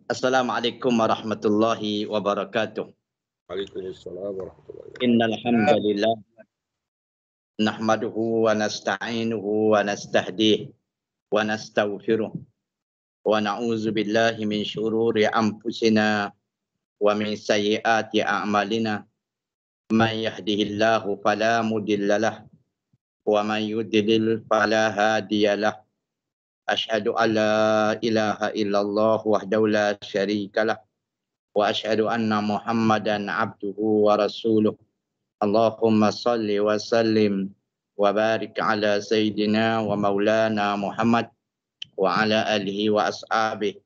Assalamualaikum warahmatullahi wabarakatuh. Waalaikumsalam warahmatullahi wabarakatuh. Innal hamdalillah nahmaduhu wa nasta'inuhu wa nastahdihi wa nastaghfiruh wa na'udzu billahi min syururi anfusina wa min sayyiati a'malina. Man yahdihillahu fala mudhillalah wa man yudlil fala hadiyalah. Asyhadu an la ilaha illallah wahdahu la syarikalah wa asyhadu anna Muhammadan abduhu wa rasuluh. Allahumma salli wa sallim wa barik ala sayyidina wa maulana Muhammad wa ala alihi wa ashabihi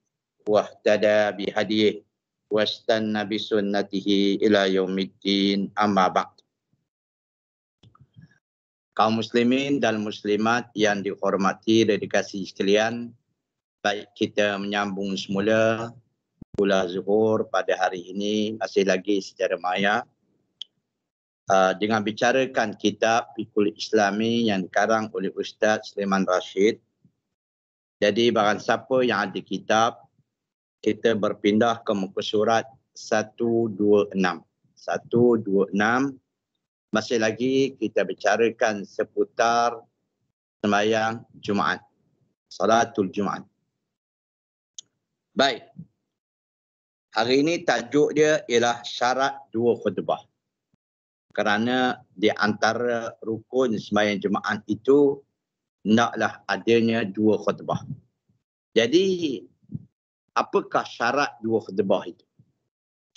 wa ihtada bihadihi wa istanna bi sunnatihi ila yaumiddin, amma ba'd. Kaum muslimin dan muslimat yang dihormati dan dikasihi sekalian, baik kita menyambung semula Kuliah Zuhur pada hari ini masih lagi secara maya dengan bicarakan kitab Fiqhul Islami yang dikarang oleh Ustaz Sulaiman Rashid. Jadi barang siapa yang ada kitab, kita berpindah ke muka surat 126. 126, masih lagi kita bicarakan seputar sembahyang Jumaat, Salatul Jumaat. Baik. Hari ini tajuk dia ialah syarat dua khutbah. Kerana di antara rukun sembahyang Jumaat itu hendaklah adanya dua khutbah. Jadi apakah syarat dua khutbah itu?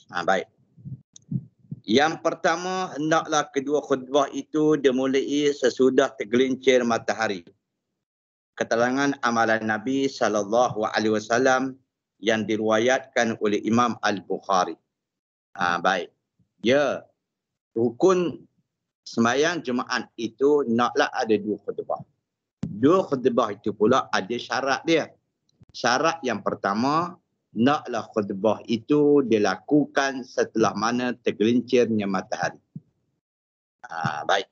Baik. Yang pertama, hendaklah kedua khutbah itu dimulai sesudah tergelincir matahari. Keterangan amalan Nabi SAW yang diriwayatkan oleh Imam Al-Bukhari. Baik. Ya, rukun sembahyang Jumaat itu naklah ada dua khutbah. Dua khutbah itu pula ada syarat dia. Syarat yang pertama, naklah khutbah itu dilakukan setelah mana tergelincirnya matahari. Baik.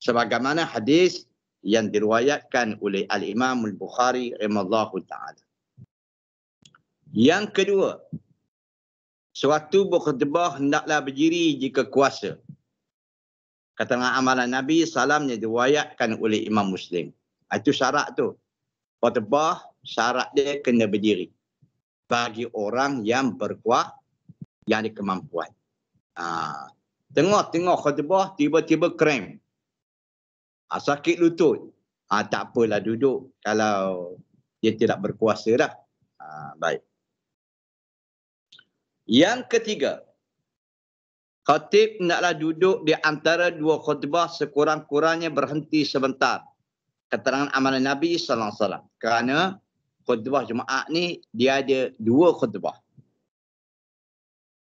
Sebagaimana hadis yang diriwayatkan oleh Al-Imam Al-Bukhari rahimahullahu ta'ala. Yang kedua, suatu berkhutbah hendaklah berdiri jika kuasa. Keterangan amalan Nabi SAW yang diriwayatkan oleh Imam Muslim. Itu syarat tu. Khutbah syarat dia kena berdiri. Bagi orang yang berkuat, yang ada kemampuan. Tengah-tengah khutbah tiba-tiba krem. Sakit lutut. Tak apalah duduk kalau dia tidak berkuasa dah. Baik. Yang ketiga, khatib hendaklah duduk di antara dua khutbah sekurang-kurangnya berhenti sebentar. Keterangan amalan Nabi SAW. Kerana khutbah Jumaat ni dia ada dua khutbah.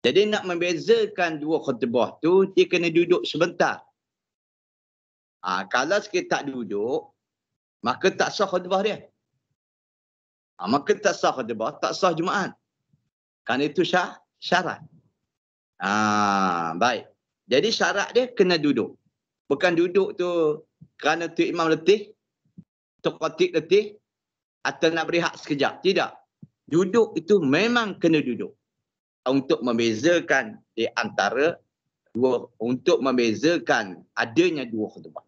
Jadi nak membezakan dua khutbah tu, dia kena duduk sebentar. Kalau sikit tak duduk, maka tak sah khutbah dia. Maka tak sah khutbah, tak sah Jumaat. Kerana itu syarat. Baik. Jadi syarat dia kena duduk. Bukan duduk tu kerana tu imam letih, tu khatib letih, atau nak berehat sekejap. Tidak. Duduk itu memang kena duduk. Untuk membezakan di antara dua, untuk membezakan adanya dua khutbah.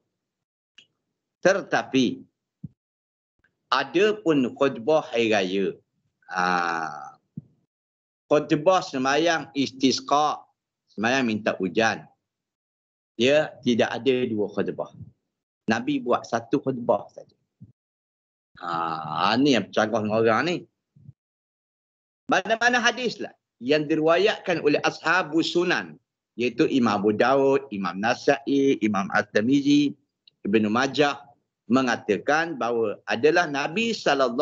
Tetapi ada pun khutbah hari raya. Khutbah sembahyang istisqa, sembahyang minta hujan. Dia tidak ada dua khutbah. Nabi buat satu khutbah saja. Ni yang bercanggah dengan orang ni. Mana-mana hadislah yang diriwayatkan oleh Ashabus Sunan, iaitu Imam Abu Daud, Imam Nasa'i, Imam At-Tirmizi, Ibnu Majah, mengatakan bahawa adalah Nabi SAW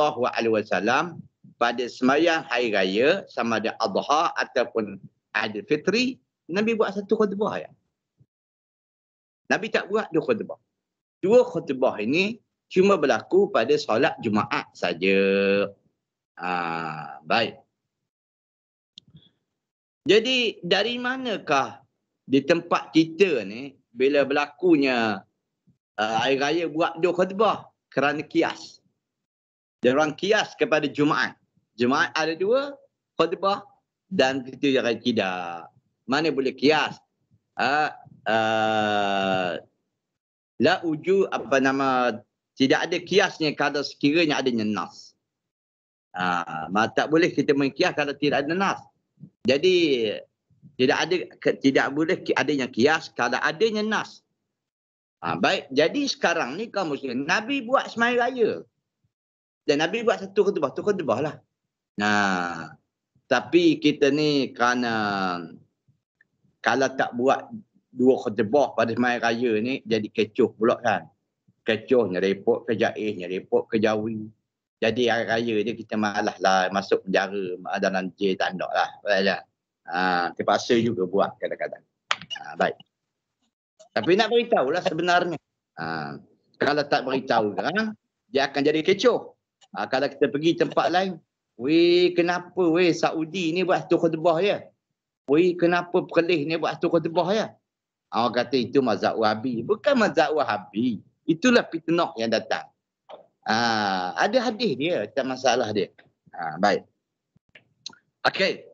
pada sembahyang hari raya, sama ada Adha ataupun Aidil Fitri, Nabi buat satu khutbah ya. Nabi tak buat dua khutbah. Dua khutbah ini cuma berlaku pada solat Jumaat saja. Baik. Jadi dari manakah di tempat kita ni bila berlakunya hari raya buat dua khutbah? Kerana kias. Dia orang kias kepada Jumaat. Jumaat ada dua, khutbah dan itu yang tidak. Mana boleh kias? La uju tidak ada kiasnya kalau sekiranya adanya nas. Tak boleh kita mengkias kalau tidak ada nas. Jadi tidak boleh adanya kias kalau adanya nas. Baik, jadi sekarang ni kaum muslim, Nabi buat semai raya. Dan Nabi buat satu khutbah lah. Tapi kita ni kerana kalau tak buat 2 khutbah pada semai raya ni jadi kecoh pula kan. Kecoh, nyerepot ke Jaiz, nyerepot ke Jawi. Jadi hari raya ni kita malas lah masuk penjara dalam jail, tak nak lah. Terpaksa juga buat kadang-kadang. Baik. Tapi nak beritahu lah sebenarnya. Kalau tak beritahu kan, dia akan jadi kecoh. Kalau kita pergi tempat lain, kenapa Saudi ni buat satu khutbah ya? Kenapa Perlis ni buat satu khutbah ya? Orang kata itu mazhab Wahabi. Bukan mazhab Wahabi. Itulah fitnah yang datang. Ada hadis dia, tak masalah dia. Baik. Okey.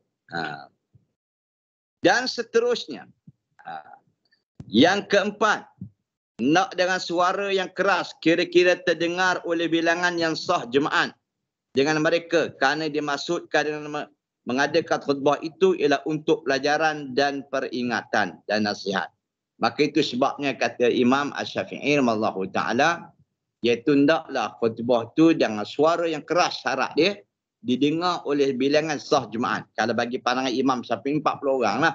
Dan seterusnya. Yang keempat, nak dengan suara yang keras kira-kira terdengar oleh bilangan yang sah jemaat dengan mereka kerana dimaksudkan dengan mengadakan khutbah itu ialah untuk pelajaran dan peringatan dan nasihat. Maka itu sebabnya kata Imam Asy-Syafi'i rahimahullahu taala, iaitu hendaklah khutbah tu dengan suara yang keras syarat dia didengar oleh bilangan sah jemaat. Kalau bagi pandangan Imam Syafi'i 40 orang lah.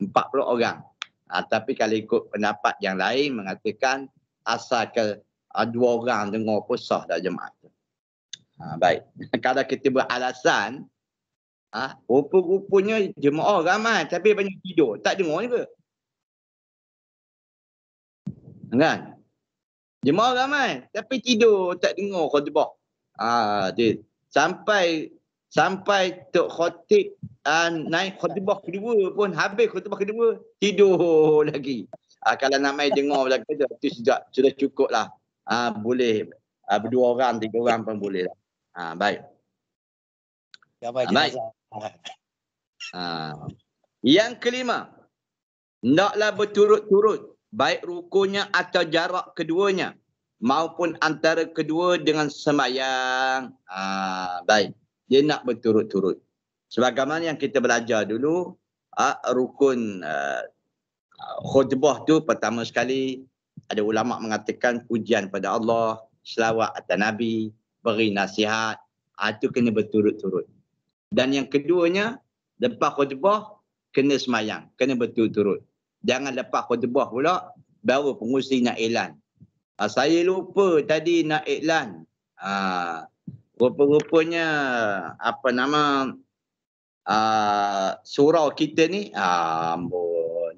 40 orang. Tapi kalau ikut pendapat yang lain mengatakan asalkan 2 orang dengar pun sah dah jemaat. Baik. Kalau kita beralasan, rupa-rupanya jemaah ramai tapi banyak tidur. Tak dengar juga. Kan? Jemaah ramai tapi tidur, tak dengar khutbah. Sampai Tok Khatib naik khutbah kedua pun, habis khutbah kedua, tidur lagi. Kalau nak main dengar lagi tu sudah cukup lah. Boleh 2 orang, 3 orang pun boleh lah. Baik. Baik. Yang kelima, hendaklah berturut-turut baik rukunya atau jarak keduanya maupun antara kedua dengan sembahyang. Baik. Dia nak berturut-turut. Sebagaimana yang kita belajar dulu, rukun khutbah tu pertama sekali ada ulama mengatakan pujian pada Allah, selawat atas Nabi, beri nasihat. Itu kena berturut-turut. Dan yang keduanya, lepas khutbah kena semayang, kena berturut-turut. Jangan lepas khutbah pula baru pengurusi nak iklan. Saya lupa tadi nak iklan. Rupa-rupanya surau kita ni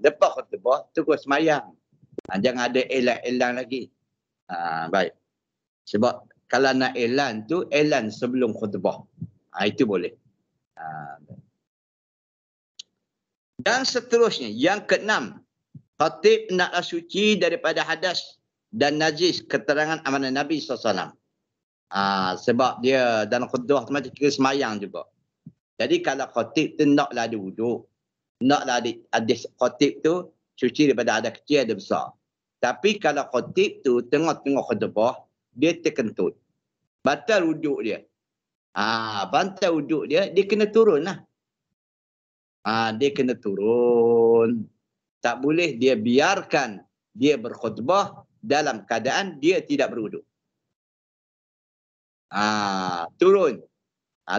lepas khutbah terus semayang. Jangan ada iklan lagi. Baik. Sebab kalau nak iklan tu iklan sebelum khutbah. Itu boleh. Dan seterusnya, yang keenam, khatib naklah suci daripada hadas dan najis keterangan amalan Nabi SAW. Sebab dia dalam khutbah macam kira semayang juga. Jadi kalau khatib tu naklah ada wuduk, naklah ada khatib tu suci daripada hadas kecil ada besar. Tapi kalau khatib tu tengah-tengah khutbah, dia terkentut. Batal wuduk dia. Batal wuduk dia kena turun lah. Dia kena turun. Tak boleh dia biarkan dia berkhutbah dalam keadaan dia tidak berwuduk. Turun.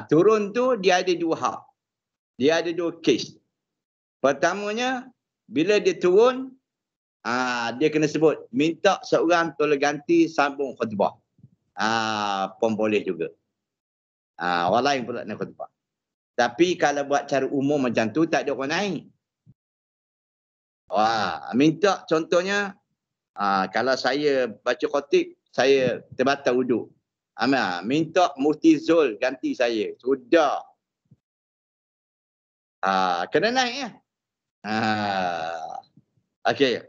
Turun tu dia ada 2 hak. Dia ada 2 kes. Pertamanya, bila dia turun, dia kena sebut, minta seorang tolong ganti sambung khutbah. Pun boleh juga. Orang lain pula nak khutbah. Tapi kalau buat cara umum macam tu, tak ada orang naik. Minta contohnya, kalau saya baca khatib, saya terbatal wuduk. Minta Mufti Zul ganti saya. Sudah. Kena naik ya. Okey.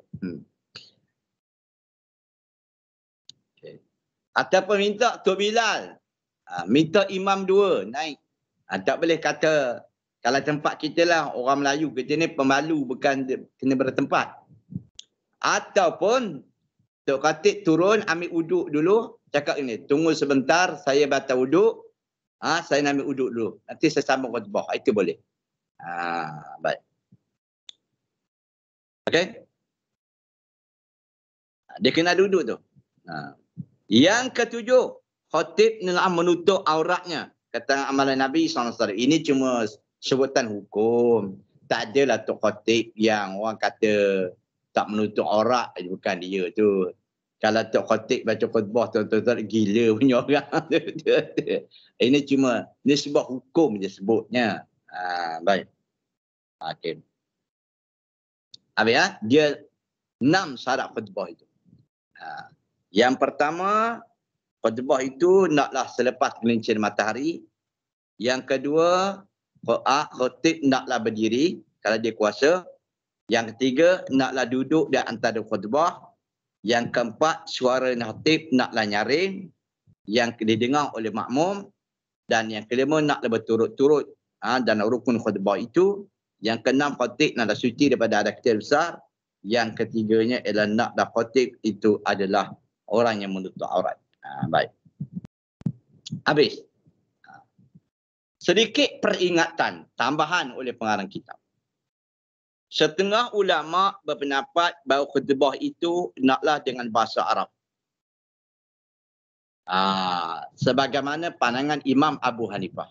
Ataupun minta Tok Bilal. Minta imam 2 naik. Tak boleh kata Kalau tempat kita lah, orang Melayu kita ni pemalu, bukan kena bertempat. Ataupun Tok Khatib turun, ambil uduk dulu, cakap ini, tunggu sebentar, saya batal uduk, saya nak ambil uduk dulu. Nanti saya sambung khutbah. Itu boleh. Baik. Okey? Dia kena duduk tu. Yang ketujuh, khatib nak menutup auratnya. Kata amalan Nabi SAW. Ini cuma sebutan hukum. Tak adalah Tok Khatib yang orang kata tak menutup aurat, bukan dia tu. Kalau Tok Khatib baca khutbah tuan-tuan gila punya orang. Ini cuma, ini sebuah hukum je sebutnya. Baik. Okey. Habis dia 6 syarat khutbah itu. Yang pertama, khutbah itu naklah selepas gelincir matahari. Yang kedua, khatib naklah berdiri kalau dia kuasa. Yang ketiga, naklah duduk di antara khutbah. Yang keempat, suara khatib naklah nyaring yang didengar oleh makmum. Dan yang kelima, naklah berturut-turut dan rukun khutbah itu. Yang keenam, khatib naklah suci daripada ada kecil besar. Yang ketiganya ialah naklah khatib itu adalah orang yang menutup aurat. Baik. Habis. Sedikit peringatan tambahan oleh pengarang kitab. Setengah ulama berpendapat bahawa khutbah itu naklah dengan bahasa Arab. Sebagaimana pandangan Imam Abu Hanifah.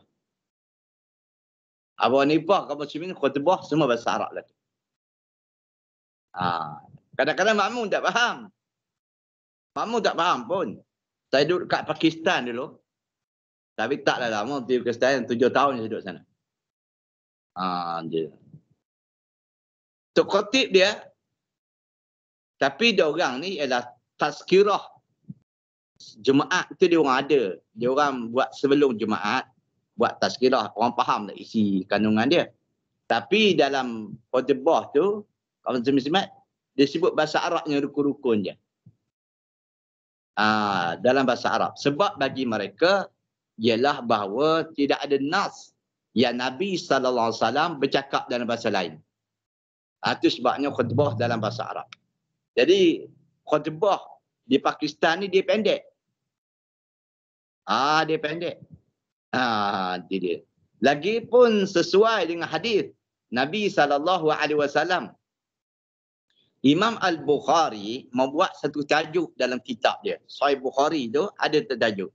Abu Hanifah kaum muslimin khutbah semua bahasa Arab lah. Kadang-kadang makmum tak faham. Makmum tak faham pun. Saya duduk kat Pakistan dulu. Tapi taklah lama di Pakistan, 7 tahun saya duduk sana. Dia. Tok Khatib dia, tapi dia orang ni ialah tazkirah jemaat tu dia orang ada. Dia orang buat sebelum jemaat, buat tazkirah. Orang faham tak isi kandungan dia. Tapi dalam khutbah tu, kalau muslimat, dia sebut bahasa Arabnya rukun-rukun je. Dalam bahasa Arab. Sebab bagi mereka, ialah bahawa tidak ada nas yang Nabi SAW bercakap dalam bahasa lain. Itu sebabnya khutbah dalam bahasa Arab. Jadi khutbah di Pakistan ni dia pendek. Dia pendek. Dia. Lagipun sesuai dengan hadis Nabi SAW. Imam Al-Bukhari membuat satu tajuk dalam kitab dia. Sahih Bukhari tu ada tajuk.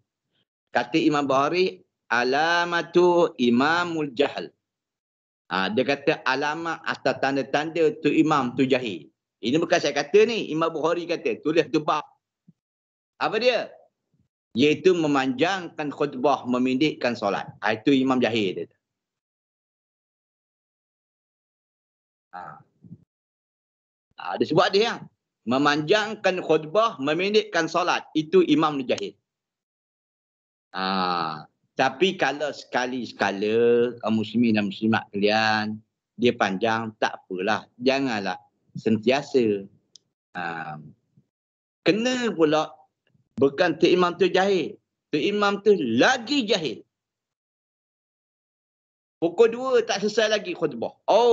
Kata Imam Bukhari, alamatu imamul jahal. Dia kata alamat atau tanda-tanda tu imam tu jahil. Ini bukan saya kata ni. Imam Bukhari kata. Tulis tu bab. Apa dia? Iaitu memanjangkan khutbah, memendekkan solat. Itu imam jahil dia. Dia sebut dia yang memanjangkan khutbah, memendekkan solat. Itu imam jahil. Tapi kalau sekali-sekala kaum muslimin dan muslimat kalian, dia panjang, tak apalah. Janganlah sentiasa. Kena pula, bukan tu imam tu jahil. Tu imam tu lagi jahil. Pukul 2 tak selesai lagi khutbah.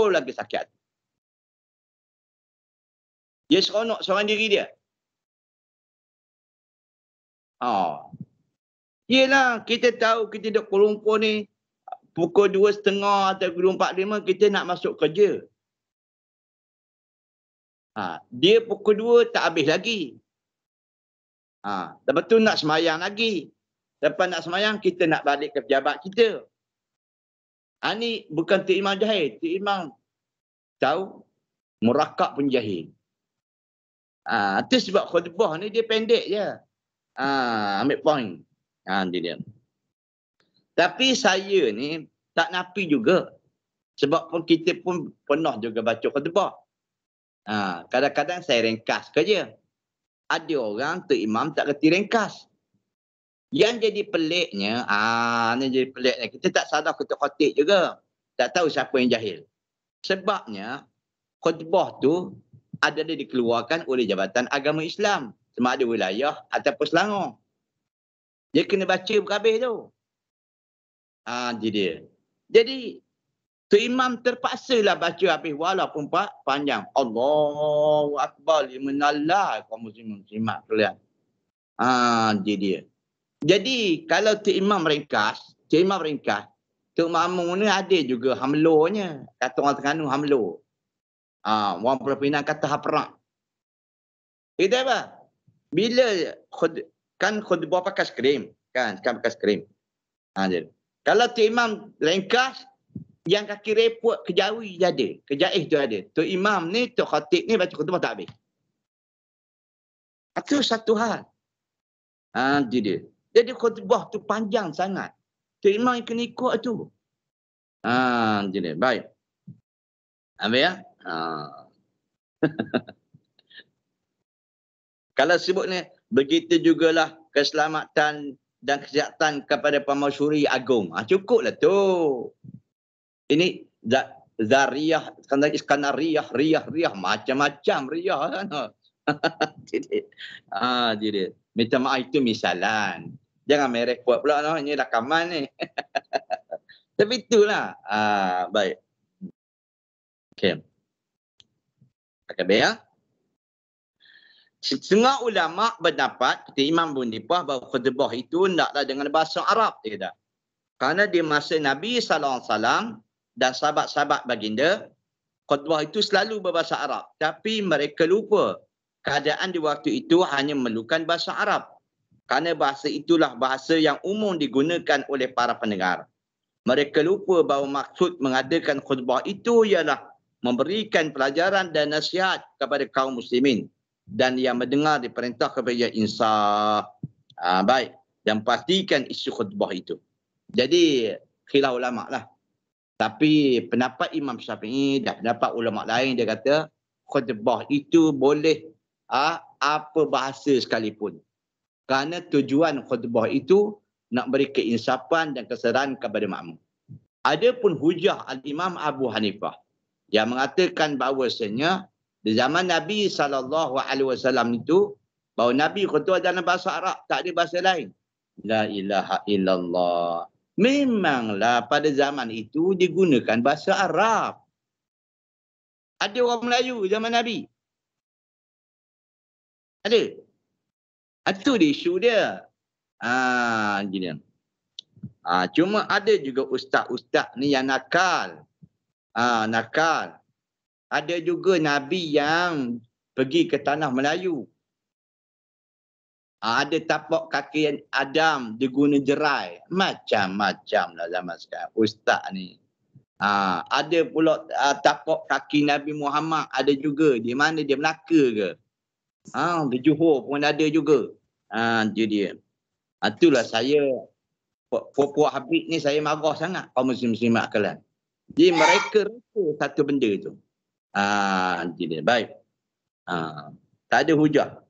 Lagi sakit. Dia seronok seorang diri dia. Yelah, kita tahu kita duduk Kuala Lumpur ni pukul 2.30 atau pukul 4.45 kita nak masuk kerja. Dia pukul 2 tak habis lagi. Lepas tu nak semayang lagi. Lepas nak semayang, kita nak balik ke pejabat kita. Ni bukan tu imam jahil. Tu imam tahu, murakab pun jahil. Itu sebab khutbah ni dia pendek je. Ambil point. Dia. Tapi saya ni tak nafi juga. Sebab pun kita pun pernah juga baca khutbah. Kadang-kadang saya ringkas kerja. Ada orang tu imam tak kerti ringkas. Yang jadi peliknya, ni jadi peliknya. Kita tak sadar ketua khatib juga. Tak tahu siapa yang jahil. Sebabnya khutbah tu adalah dikeluarkan oleh Jabatan Agama Islam. Sama ada wilayah ataupun Selangor. Dia kena baca berhabis tu. Dia. Jadi, Tu imam terpaksalah baca habis walaupun panjang. Allahu Akbar liman Allah kaum muslimat kalian. Dia dia. Jadi kalau tu imam ringkas, tu makmum ni ada juga hamlonya. Kata orang Terengganu hamlo. Orang Filipina kata haprak. Itu apa? Bila khutbah pakai skrim, kan pakai skrim. Jadi kalau tu imam ringkas, yang kaki repot kejawi je ada. Kejaih tu ada. Tu imam ni, tu khatib ni baca khutbah tak habis. Itu satu hal. Dia. Jadi khutbah tu panjang sangat. Tu imam yang kena ikut tu. Dia. Baik. Habis ya? Kalau sebut ni, begitu jugalah keselamatan dan kesihatan kepada pemasyuri agung. Cukuplah tu. Ini Zariyah, Iskandariyah, Riyah, macam-macam Riyah kan. Jadi. Minta maaf itu misalan. Jangan merek buat pula ini rakaman ni. Tapi itulah. Baik. Okey. Ya. Setengah ulama berpendapat, kata Imam Bundipah, bahawa khutbah itu hendaklah dengan bahasa Arab. Tidak. Kerana di masa Nabi SAW dan sahabat-sahabat baginda, khutbah itu selalu berbahasa Arab. Tapi mereka lupa keadaan di waktu itu hanya memerlukan bahasa Arab. Kerana bahasa itulah bahasa yang umum digunakan oleh para pendengar. Mereka lupa bahawa maksud mengadakan khutbah itu ialah memberikan pelajaran dan nasihat kepada kaum muslimin. Dan yang mendengar diperintah kepada insaf. Baik. Dan pastikan isu khutbah itu. Jadi khilaf ulama lah. Tapi pendapat Imam Syafi'i dan pendapat ulama lain dia kata khutbah itu boleh apa bahasa sekalipun. Kerana tujuan khutbah itu nak beri keinsapan dan kesedaran kepada makmum. Adapun hujah Al-Imam Abu Hanifah yang mengatakan bahawasanya di zaman Nabi SAW itu bahawa Nabi khutbah dalam bahasa Arab, tak ada bahasa lain. La ilaha illallah. Memanglah pada zaman itu digunakan bahasa Arab. Ada orang Melayu zaman Nabi? Ada? Itu dia isu dia. Gini. Cuma ada juga ustaz-ustaz ni yang nakal. Nakal. Ada juga Nabi yang pergi ke tanah Melayu. Ada tapak kaki Adam diguna jerai. Macam-macam lah zaman sekarang. Ustaz ni. Ada pula tapak kaki Nabi Muhammad. Ada juga. Di mana dia Melaka ke? Di Johor pun ada juga. Itu dia. Itulah saya. Puak Habib ni saya marah sangat. Kaum muslim-muslimat kalian. Jadi mereka rasa satu benda tu. Itu dia. Baik. Tak ada hujah.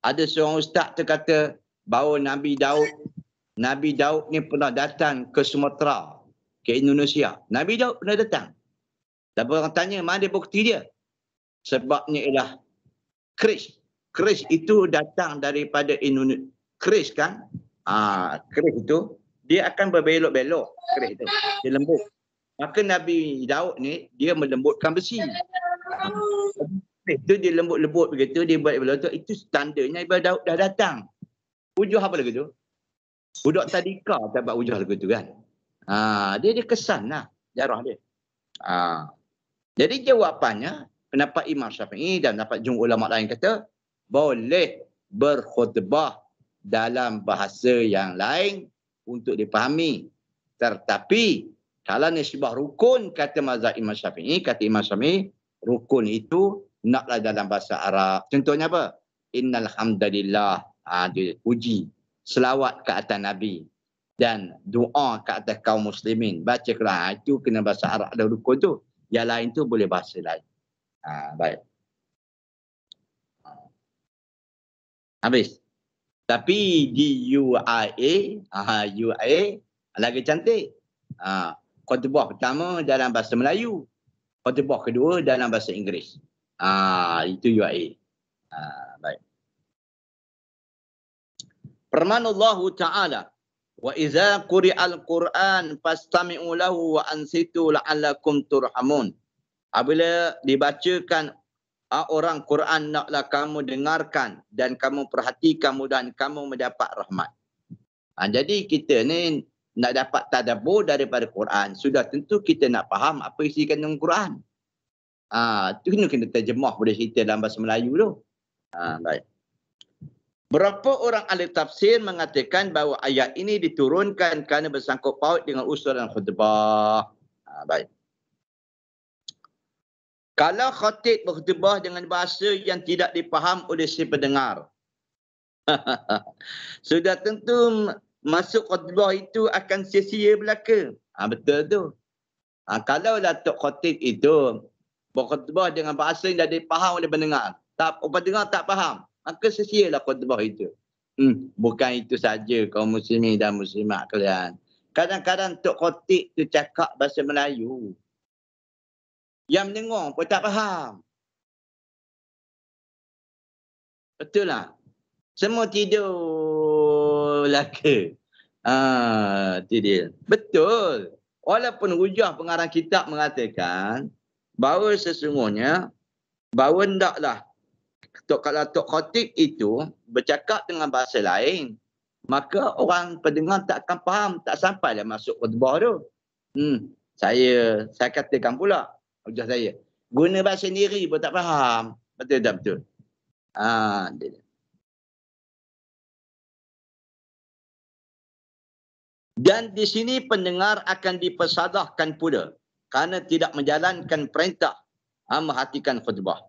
Ada seorang ustaz tu kata bahawa Nabi Daud ni pernah datang ke Sumatera, ke Indonesia. Nabi Daud pernah datang. Dan orang tanya mana bukti dia? Sebabnya ialah Kris. Kris itu datang daripada Indonesia. Kris kan? Kris itu dia akan berbelok-belok. Kris itu. Dia lembut. Maka Nabi Daud ni dia melembutkan besi. Itu dia lembut-lembut begitu, dia buat begitu. Itu tandanya Nabi Daud dah datang. Hujah apa lagi tu? Budak tadika tak buat hujah lagi tu kan? Dia kesan lah darah dia. Jadi jawapannya, pendapat Imam Syafi'i dan pendapat jumhur ulama lain kata, boleh berkhutbah dalam bahasa yang lain untuk dipahami. Tetapi, kalau nisbah rukun, kata mazhab Imam Syafi'i, rukun itu naklah dalam bahasa Arab. Contohnya apa? Innal hamdalillah. Dia puji. Selawat ke atas Nabi. Dan doa ke atas kaum muslimin. Baca Quran. Itu kena bahasa Arab ada rukun tu. Yang lain tu boleh bahasa lain. Baik. Habis. Tapi di UAE lagi cantik. Khutbah pertama dalam bahasa Melayu. Khutbah kedua dalam bahasa Inggeris. Itu UAE. Baik. Firman Allah Ta'ala. Wa iza quri'al Qur'an fastami'u lahu wa ansitu la'allakum turhamun. Apabila dibacakan orang Quran, naklah kamu dengarkan dan kamu perhatikan dan kamu mendapat rahmat. Jadi kita ni nak dapat tadabbur daripada Quran, sudah tentu kita nak faham apa isi kandungan Quran. Tu kena terjemah boleh cerita dalam bahasa Melayu tu. Baik. Berapa orang ahli tafsir mengatakan bahawa ayat ini diturunkan kerana bersangkut paut dengan usul dan khutbah. Baik. Kalau khatib berkhutbah dengan bahasa yang tidak dipaham oleh si pendengar, sudah tentu masuk khutbah itu akan sia-sia belaka. Betul tu. Kalau Datuk Khatib itu berkhutbah dengan bahasa yang tidak dipaham oleh pendengar, pendengar tak faham, maka sia-sialah khutbah itu. Bukan itu saja kaum muslimin dan muslimat kalian. Kadang-kadang Tok Khatib tu cakap bahasa Melayu, yang mendengar pun tak faham. Betul lah. Semua tidur laka. Itu dia. Betul. Walaupun hujah pengarang kitab mengatakan bahawa sesungguhnya bahawa hendaklah kalau Tok Khatib itu bercakap dengan bahasa lain, maka orang pendengar tak akan faham, tak sampailah masuk khutbah tu. Saya katakan pula hujah saya. Guna bahasa sendiri pun tak faham. Betul tak betul? Dan di sini pendengar akan dipersalahkan pula kerana tidak menjalankan perintah merhatikan khutbah.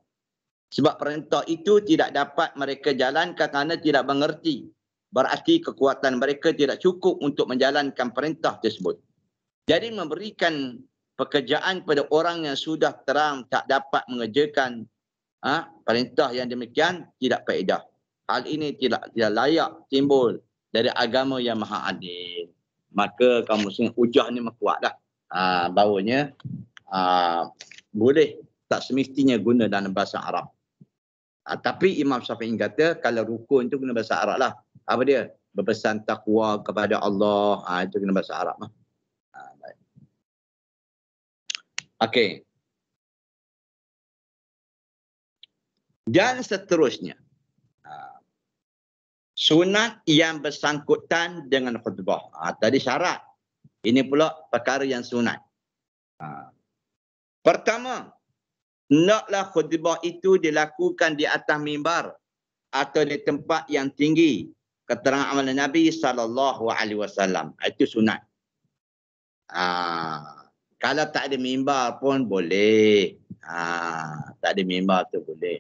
Sebab perintah itu tidak dapat mereka jalankan kerana tidak mengerti. Berarti kekuatan mereka tidak cukup untuk menjalankan perintah tersebut. Jadi memberikan pekerjaan pada orang yang sudah terang tak dapat mengerjakan perintah yang demikian tidak faedah. Hal ini tidak layak timbul dari agama yang maha adil. Maka kaum muslim hujah ni kuat dah. Bahawanya boleh tak semestinya guna dalam bahasa Arab. Tapi Imam Syafi'i kata kalau rukun tu guna bahasa Arab lah. Apa dia? Berpesan takwa kepada Allah. Itu guna bahasa Arab lah. Baik. Okey. Dan seterusnya. Sunat yang bersangkutan dengan khutbah. Tadi syarat. Ini pula perkara yang sunat. Pertama, hendaklah khutbah itu dilakukan di atas mimbar atau di tempat yang tinggi. Keterangan amalan Nabi SAW. Itu sunat. Kalau tak ada mimbar pun boleh. Tak ada mimbar tu boleh.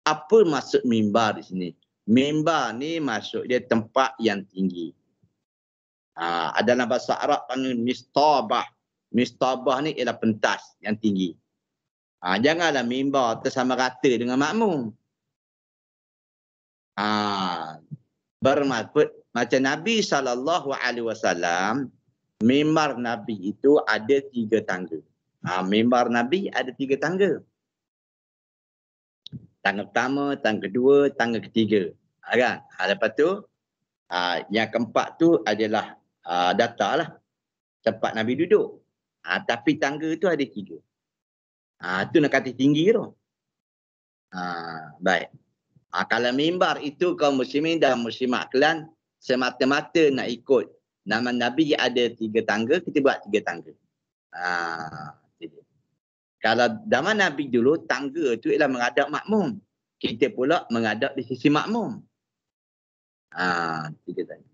Apa maksud mimbar di sini? Mimbar ni maksud dia tempat yang tinggi. Dalam bahasa Arab panggil mistabah. Mistabah ni ialah pentas yang tinggi. Janganlah mimbar tersama rata dengan makmum. Bermaksud macam Nabi SAW, mimbar Nabi itu ada 3 tangga. Mimbar Nabi ada 3 tangga. Tangga pertama, tangga kedua, tangga ketiga. Kan? Lepas tu, yang keempat tu adalah data lah. Tempat Nabi duduk. Tapi tangga tu ada 3. Tu nak kata tinggi tu. Baik. Kalau mimbar itu kaum muslimin dan muslimat kalian semata-mata nak ikut nama Nabi ada 3 tangga, kita buat 3 tangga. Kalau zaman Nabi dulu, tangga tu ialah menghadap makmum. Kita pula menghadap di sisi makmum. 3 tangga.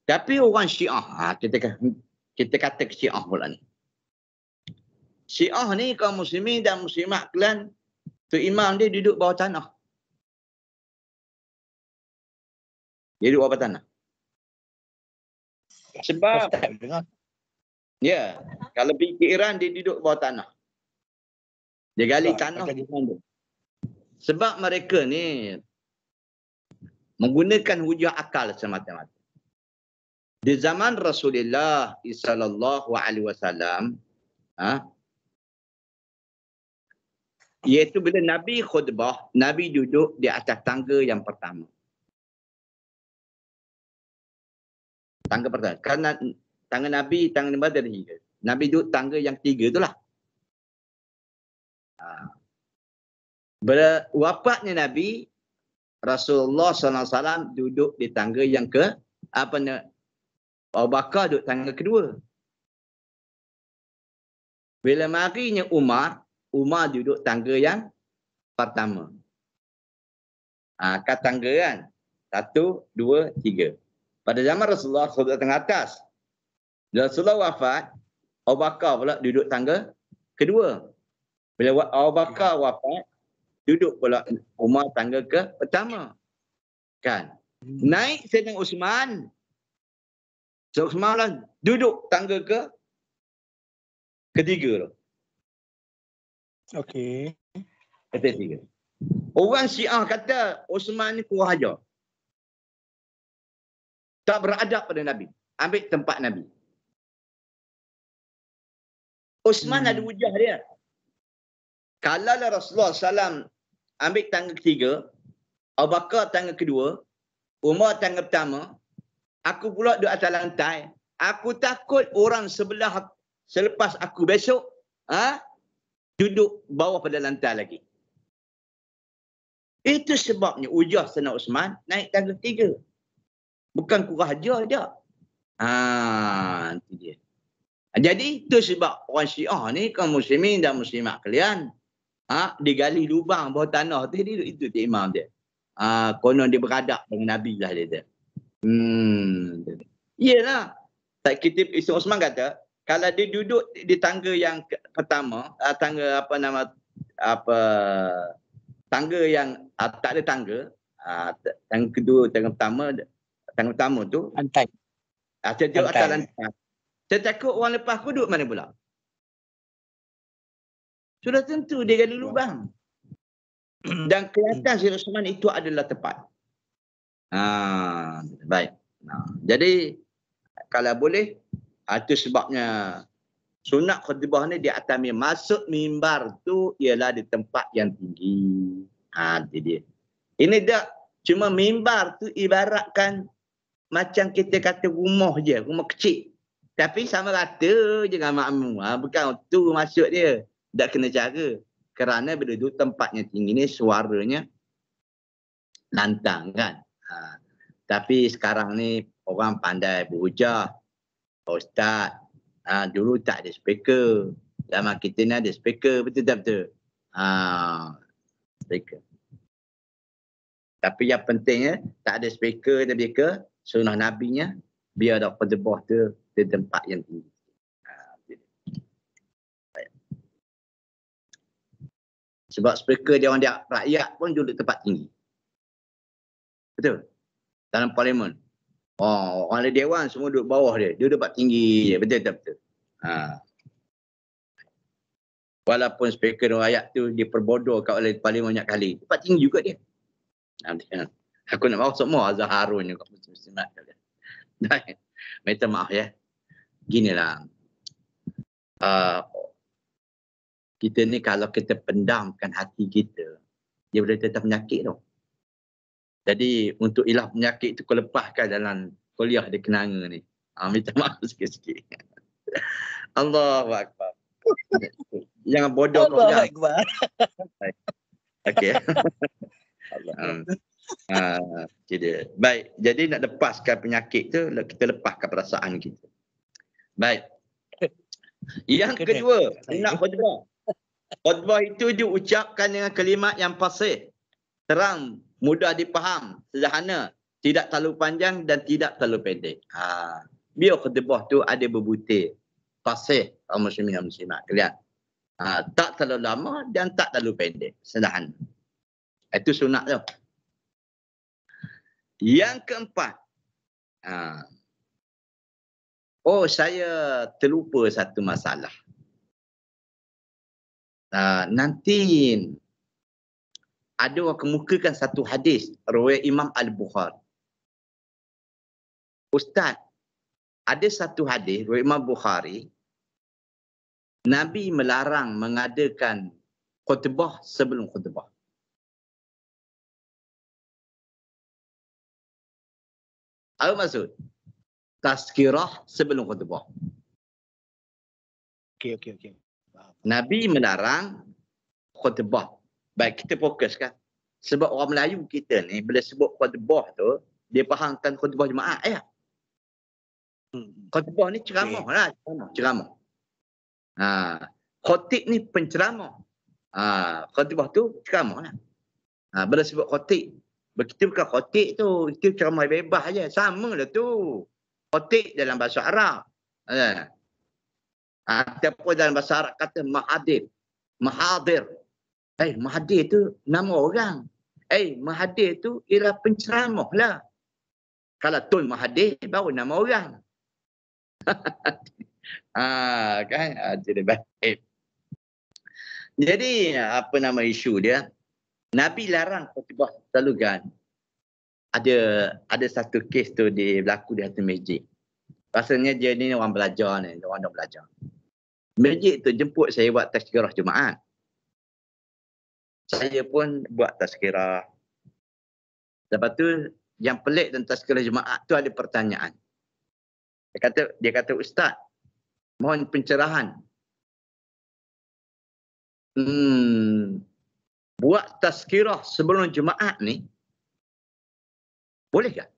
Tapi orang Syiah, kita kata ke Syiah pula ni. Syiah ni kaum muslimin dan muslimat kalian, tu imam dia duduk bawah tanah. Dia duduk bawah tanah. Sebab kalau pergi ke Iran, dia duduk bawah tanah. Dia gali tanah. Sebab mereka ni menggunakan hujah akal semata-mata. Di zaman Rasulullah SAW, iaitu bila Nabi khutbah, Nabi duduk di atas tangga yang pertama. Tangga pertama. Karena tangga Nabi, tangga Nabi ada 3. Nabi duduk tangga yang 3 itulah. Wafatnya Nabi, Rasulullah SAW duduk di tangga yang Abu Bakar duduk tangga kedua. Bila marinya Umar duduk tangga yang pertama. Kat tangga kan. 1, 2, 3. Pada zaman Rasulullah tengah atas. Rasulullah wafat, Abu Bakar pula duduk tangga kedua. Bila Abu Bakar wafat, duduk pula Umar tangga ke pertama. Kan? Naik Sayyidina Uthman. So Uthman lah duduk tangga ketiga tu. Okey. Ketiga. Orang Syiah kata Uthman ni kurang ajar. Tak beradab pada Nabi. Ambil tempat Nabi. Uthman ada hujah dia. Kalau Rasulullah SAW ambil tangga ketiga, Abu Bakar tangga kedua, Umar tangga pertama, aku pula duduk atas lantai. Aku takut orang sebelah selepas aku besok duduk bawah pada lantai lagi. Itu sebabnya ujah Sayyidina Uthman naik tangga ketiga. Bukan kurang ajar dia. Itu dia. Jadi itu sebab orang Syiah ni, kaum muslimin dan muslimat kalian, digali lubang bawah tanah tu, itu imam dia. Konon dia beradab dengan Nabi lah dia. Iyalah. Kita Sayyidina Uthman kata, kalau dia duduk di tangga yang pertama, tangga tangga yang tak ada tangga, tangga kedua, tangga pertama tu, Lantai. Duduk atas lantai. Saya takut orang lepas aku duduk mana pula? Sudah tentu dia gali lubang. Dan kelihatan Sayyidina Uthman itu adalah tepat. Baik. Jadi kalau boleh, itu sebabnya sunat khutbah ni di atas mimbar. Masuk mimbar tu ialah di tempat yang tinggi. Itu dia. Ini dah cuma mimbar tu ibaratkan macam kita kata rumah je, rumah kecil. Tapi sama rata je dengan makmum. Bukan tu masuk dia. Tak kena cara. Kerana bila duduk tempatnya tinggi ni suaranya lantang kan. Tapi sekarang ni orang pandai berhujah. Ustaz, dulu tak ada speaker. Zaman kita ni ada speaker, betul tak betul? Speaker. Tapi yang pentingnya tak ada speaker dan ke sunnah nabinya biar ada khutbah tu di tempat yang tinggi. Sebab speaker dia orang dia rakyat pun duduk tempat tinggi. Betul? Dalam parlimen. Orang ada dewan semua duduk bawah dia. Dia duduk tempat tinggi je. Betul tak betul? Walaupun speaker rakyat tu diperbodohkan oleh parlimen banyak kali. Tempat tinggi juga dia. Aku nak masuk semua Azhar Harun juga. Minta maaf ya. Ginilah. Kita ni kalau kita pendamkan hati kita, dia boleh tetap penyakit tu. Jadi untuk ilah penyakit tu kau lepaskan dalam kuliah di kenanga ni. Minta maaf sikit-sikit. Allahu Akbar. Jangan bodoh kau. Allahu Akbar. Okey. Baik. Jadi nak lepaskan penyakit tu, kita lepaskan perasaan kita. Baik. Yang kedua, nak khutbah. Khutbah itu diucapkan dengan kalimat yang fasih, terang, mudah dipaham, sederhana, tidak terlalu panjang dan tidak terlalu pendek. Biar khutbah tu ada berbutir, fasih, kaum muslimin dan muslimat kalian. Tak terlalu lama dan tak terlalu pendek, sederhana. Itu sunat tu. Yang keempat, saya terlupa satu masalah. Nanti ada orang kemukakan satu hadis riwayat Imam Al-Bukhari. Ustaz, ada satu hadis riwayat Imam Bukhari, Nabi melarang mengadakan khutbah sebelum khutbah. Apa maksud? tazkirah sebelum khutbah. Okey. Nabi melarang khutbah. Baik, kita fokuskan. Sebab orang Melayu kita ni, bila sebut khutbah tu, dia fahamkan khutbah jemaah ya. Khutbah ni ceramah lah. Ceramah. Khatib ni penceramah. Khutbah tu ceramah lah. Bila sebut khatib, begitu bukan khatib tu, itu ceramah bebas je. Sama lah tu. Khatib dalam bahasa Arab. Ataupun dalam bahasa Arab kata mahadir. Mahadir. Mahadir tu nama orang. Mahadir tu ialah penceramah lah. Kalau Tun Mahathir baru nama orang. Kan? Jadi baik. Jadi apa nama isu dia? Nabi larang khutbah selalu kan. Ada satu kes tu berlaku di atas masjid. Rasanya dia ni orang belajar ni, orang dah belajar. Masjid tu jemput saya buat tazkirah Jumaat. Saya pun buat tazkirah. Lepas tu yang pelik dalam tazkirah Jumaat tu ada pertanyaan. Dia kata Ustaz, mohon pencerahan. Buat tazkirah sebelum Jumaat ni boleh tak?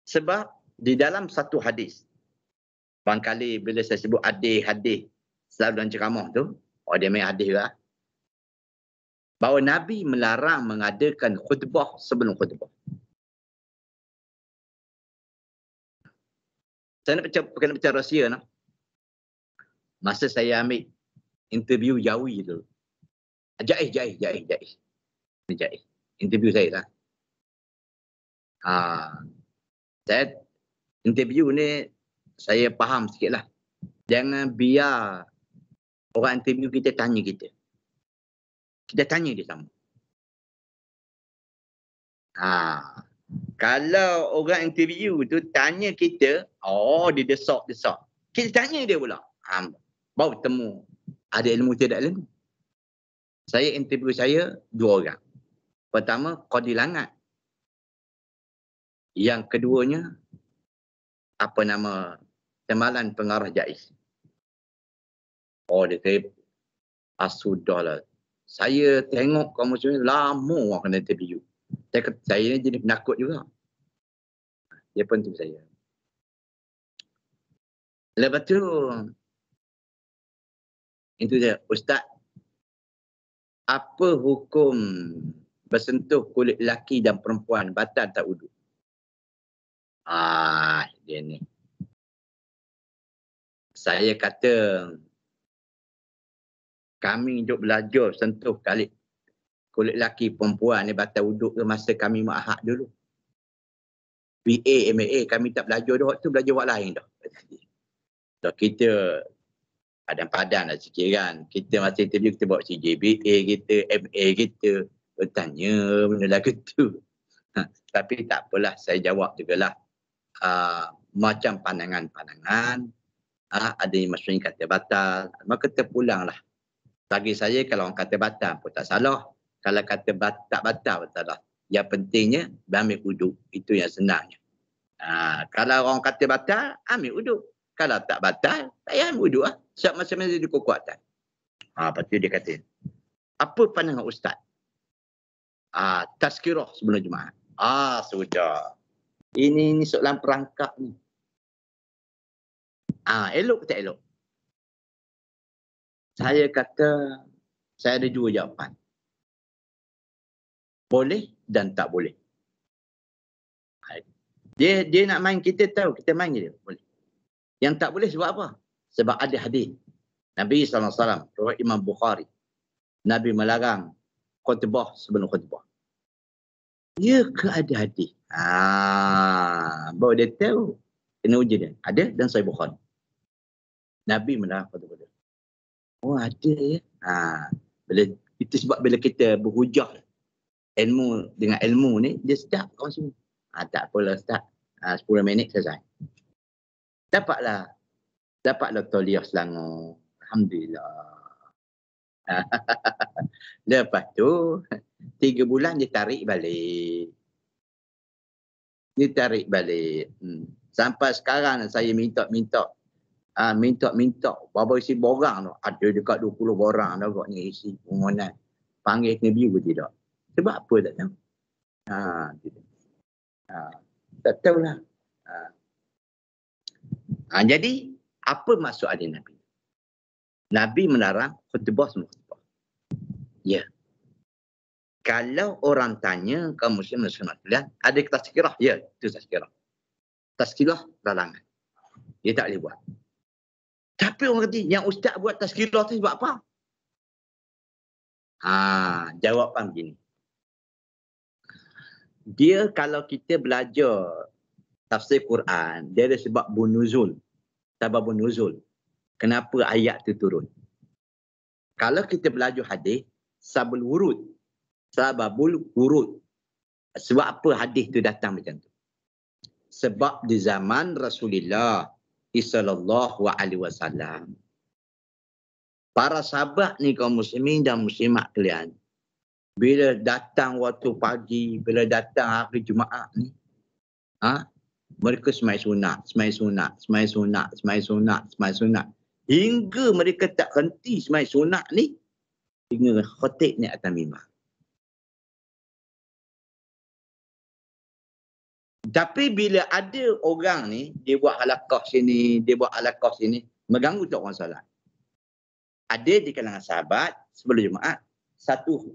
Sebab di dalam satu hadis, barangkali bila saya sebut hadis selalu dalam ceramah tu, dia main hadis lah, bahawa Nabi melarang mengadakan khutbah sebelum khutbah. Saya nak pecah rahsia no? Masa saya ambil interview Jawi tu. Jaiz. Interview saya lah. Saya interview ni saya faham sikit lah. Jangan biar orang interview kita tanya kita. Kita tanya dia sama. Kalau orang interview tu tanya kita, dia desak. Kita tanya dia pula. Baru temu ada ilmu tidak ilmu. Saya interview saya 2 orang. Pertama, Qadi Langat. Yang keduanya, Timbalan Pengarah Jaiz. Dia kata, sudahlah. Saya tengok kamu semua lama orang kena interview. Saya ni jadi penakut juga. Dia pun tu saya. Lepas tu, itu dia, Ustaz, apa hukum bersentuh kulit lelaki dan perempuan batal tak wuduk? Dia ni. Saya kata, kami duk belajar sentuh kulit lelaki perempuan ni batal wuduk ke masa kami ma'ahad dulu. BA, MA kami tak belajar dah. Waktu belajar buat lain dah. So, kita padan-padan lah sikit kan. Kita masa interview kita bawa CJBA kita, MA kita. Bertanya benda lagu tu. Tapi tak apalah, saya jawab jugalah. Macam pandangan-pandangan. Ada yang maksudnya kata batal. Maka terpulanglah. Bagi saya kalau orang kata batal pun tak salah. Kalau kata tak batal pun tak salah. Yang pentingnya ambil wuduk. Itu yang senangnya. Kalau orang kata batal, ambil wuduk. Kalau tak batal, tak payah ambil wuduk lah. Sebab masa-masa dia kekuatan. Lepas tu dia kata, apa pandangan Ustaz? Tazkirah sebelum Jumaat. Sudah. Ini soalan perangkap ni. Elok ke tak elok? Saya kata, saya ada 2 jawapan. Boleh dan tak boleh. Dia nak main, kita tahu, kita main dia. Boleh. Yang tak boleh sebab apa? Sebab ada hadis. Nabi SAW, riwayat Imam Bukhari. Nabi melarang khutbah sebelum khutbah. Ya ke ada hadis? Baru dia tahu. Kena uji dia. Ada dan Sahih Bukhari. Nabi melarang khutbah. Ada ya. Itu sebab bila kita berhujah ilmu dengan ilmu ni, dia sedap kawan semua. Tak apalah Ustaz. 10 minit selesai. Dapatlah tauliah Selangor. Alhamdulillah. Lepas tu 3 bulan dia tarik balik. ditarik balik. Sampai sekarang saya minta berapa isi borang tu. Ada dekat 20 borang dah kot ni isi permohonan. Panggil kena biru tidak. Sebab apa tak tahu. Tak tahulah. Jadi apa maksud ada Nabi? Nabi melarang khutbah semua khutbah. Ya. Kalau orang tanya kaum muslim nasional, ada tazkirah? Ya, itu tazkirah. Tazkirah larangan. Dia tak boleh buat. Tapi orang kata, yang ustaz buat tazkirah tu sebab apa? Jawapan begini. Dia kalau kita belajar tafsir Quran, dia ada sebab bunuzul. Sababun nuzul. Kenapa ayat tu turun? Kalau kita belajar hadis, sababul wurud. Sababul wurud. Sebab apa hadis tu datang macam tu? Sebab di zaman Rasulullah sallallahu alaihi wasallam, para sahabat ni kaum muslimin dan muslimat kalian, bila datang waktu pagi, bila datang hari Jumaat ni, mereka semai sunat. Hingga mereka tak henti semai sunat ni, hingga khatib ni atas mimbar. Tapi bila ada orang ni, dia buat halaqah sini, mengganggu tak orang salat. Ada di kalangan sahabat, sebelum Jumaat, satu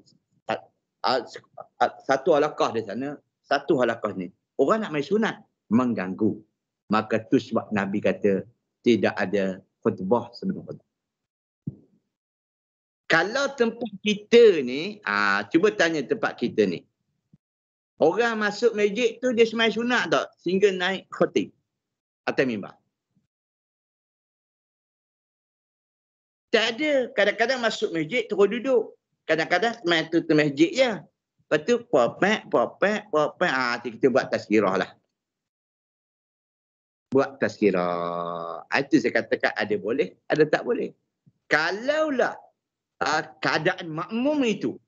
halaqah di sana, satu halaqah ni. Orang nak main sunat, mengganggu. Maka tu sebab Nabi kata, tidak ada khutbah sebelum khutbah. Kalau tempat kita ni, cuba tanya tempat kita ni. Orang masuk masjid tu dia semai sunat tak? Sehingga naik khatib atas mimbar. Tak ada. Kadang-kadang masuk masjid terus duduk. Kadang-kadang semai tu masjid je. Lepas tu popek. Kita buat tazkirah lah. Buat tazkirah. Itu saya katakan ada boleh, ada tak boleh. Kalaulah keadaan makmum itu,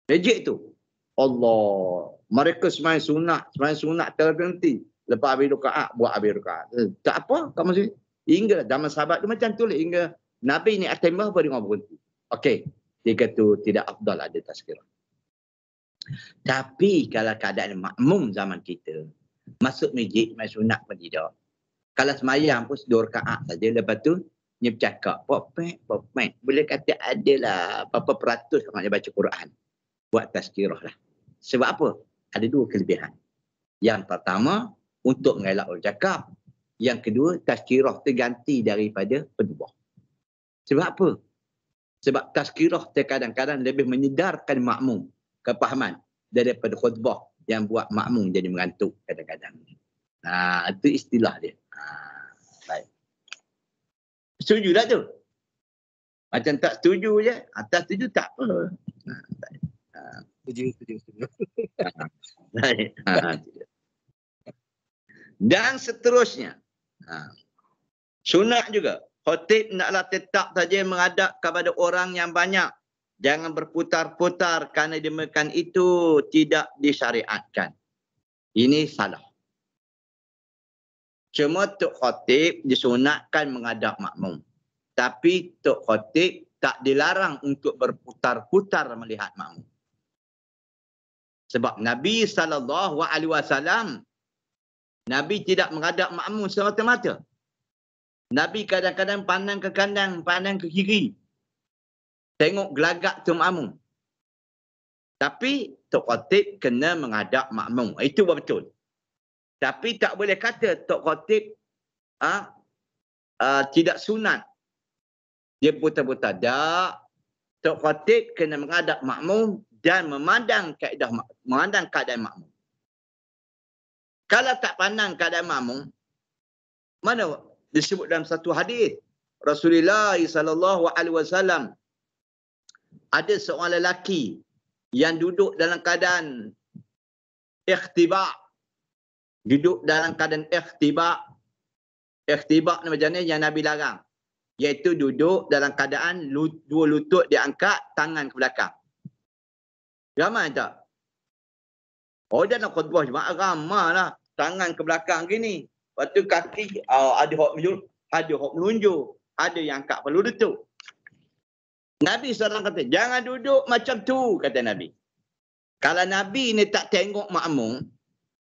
masjid tu, Allah, mereka semai sunat terhenti. Lepas habis rakaat, buat habis rakaat. Tak apa, kat masjid. Hingga zaman sahabat tu macam tu lah. Hingga Nabi ni atimah pada orang berhenti. Okey, dia kata tidak afdal ada tazkirah. Tapi kalau keadaan makmum zaman kita, masuk masjid, main sunat pun tidak. Kalau semayang pun 2 rakaat saja. Lepas tu, dia bercakap, popek. Boleh kata adalah berapa peratus orang yang baca Quran. Buat tazkirah lah. Sebab apa? Ada 2 kelebihan. Yang pertama, untuk mengelak orang cakap. Yang kedua, tazkirah terganti daripada penubuh. Sebab apa? Sebab tazkirah kadang-kadang lebih menyedarkan makmum kepahaman daripada khutbah yang buat makmum jadi mengantuk kadang-kadang. Itu istilah dia. Baik. Setuju tak tu? Macam tak setuju je. Atas setuju tak apa. Setuju. Baik. Dan seterusnya. Sunat juga. Khatib naklah tetap saja menghadap kepada orang yang banyak. Jangan berputar-putar kerana demikian itu tidak disyariatkan. Ini salah. Cuma Tok Khatib disunatkan menghadap makmum. Tapi Tok Khatib tak dilarang untuk berputar-putar melihat makmum. Sebab Nabi SAW, Nabi tidak menghadap makmum semata-mata. Nabi kadang-kadang pandang ke kanan, pandang ke kiri. Tengok gelagak tu makmum. Tapi Tok Khatib kena menghadap makmum. Itu betul. Tapi tak boleh kata Tok Khatib tidak sunat. Dia putar-putar. Tak. Tok Khatib kena menghadap makmum dan memandang keadaan makmum. Kalau tak pandang keadaan makmum, mana disebut dalam satu hadis Rasulullah sallallahu alaihi wasallam, ada seorang lelaki yang duduk dalam keadaan ikhtiba'. Duduk dalam keadaan ikhtiba'. Ikhtiba' ni macam ni yang Nabi larang. Iaitu duduk dalam keadaan 2 lutut diangkat, tangan ke belakang. Ramai tak? Dalam khutbah Jumaat ramai lah. tangan ke belakang gini. Lepas tu kaki ada hok menunjuk, ada yang angkat perlu duduk. Nabi SAW kata, jangan duduk macam tu, kata Nabi. Kalau Nabi ni tak tengok makmum,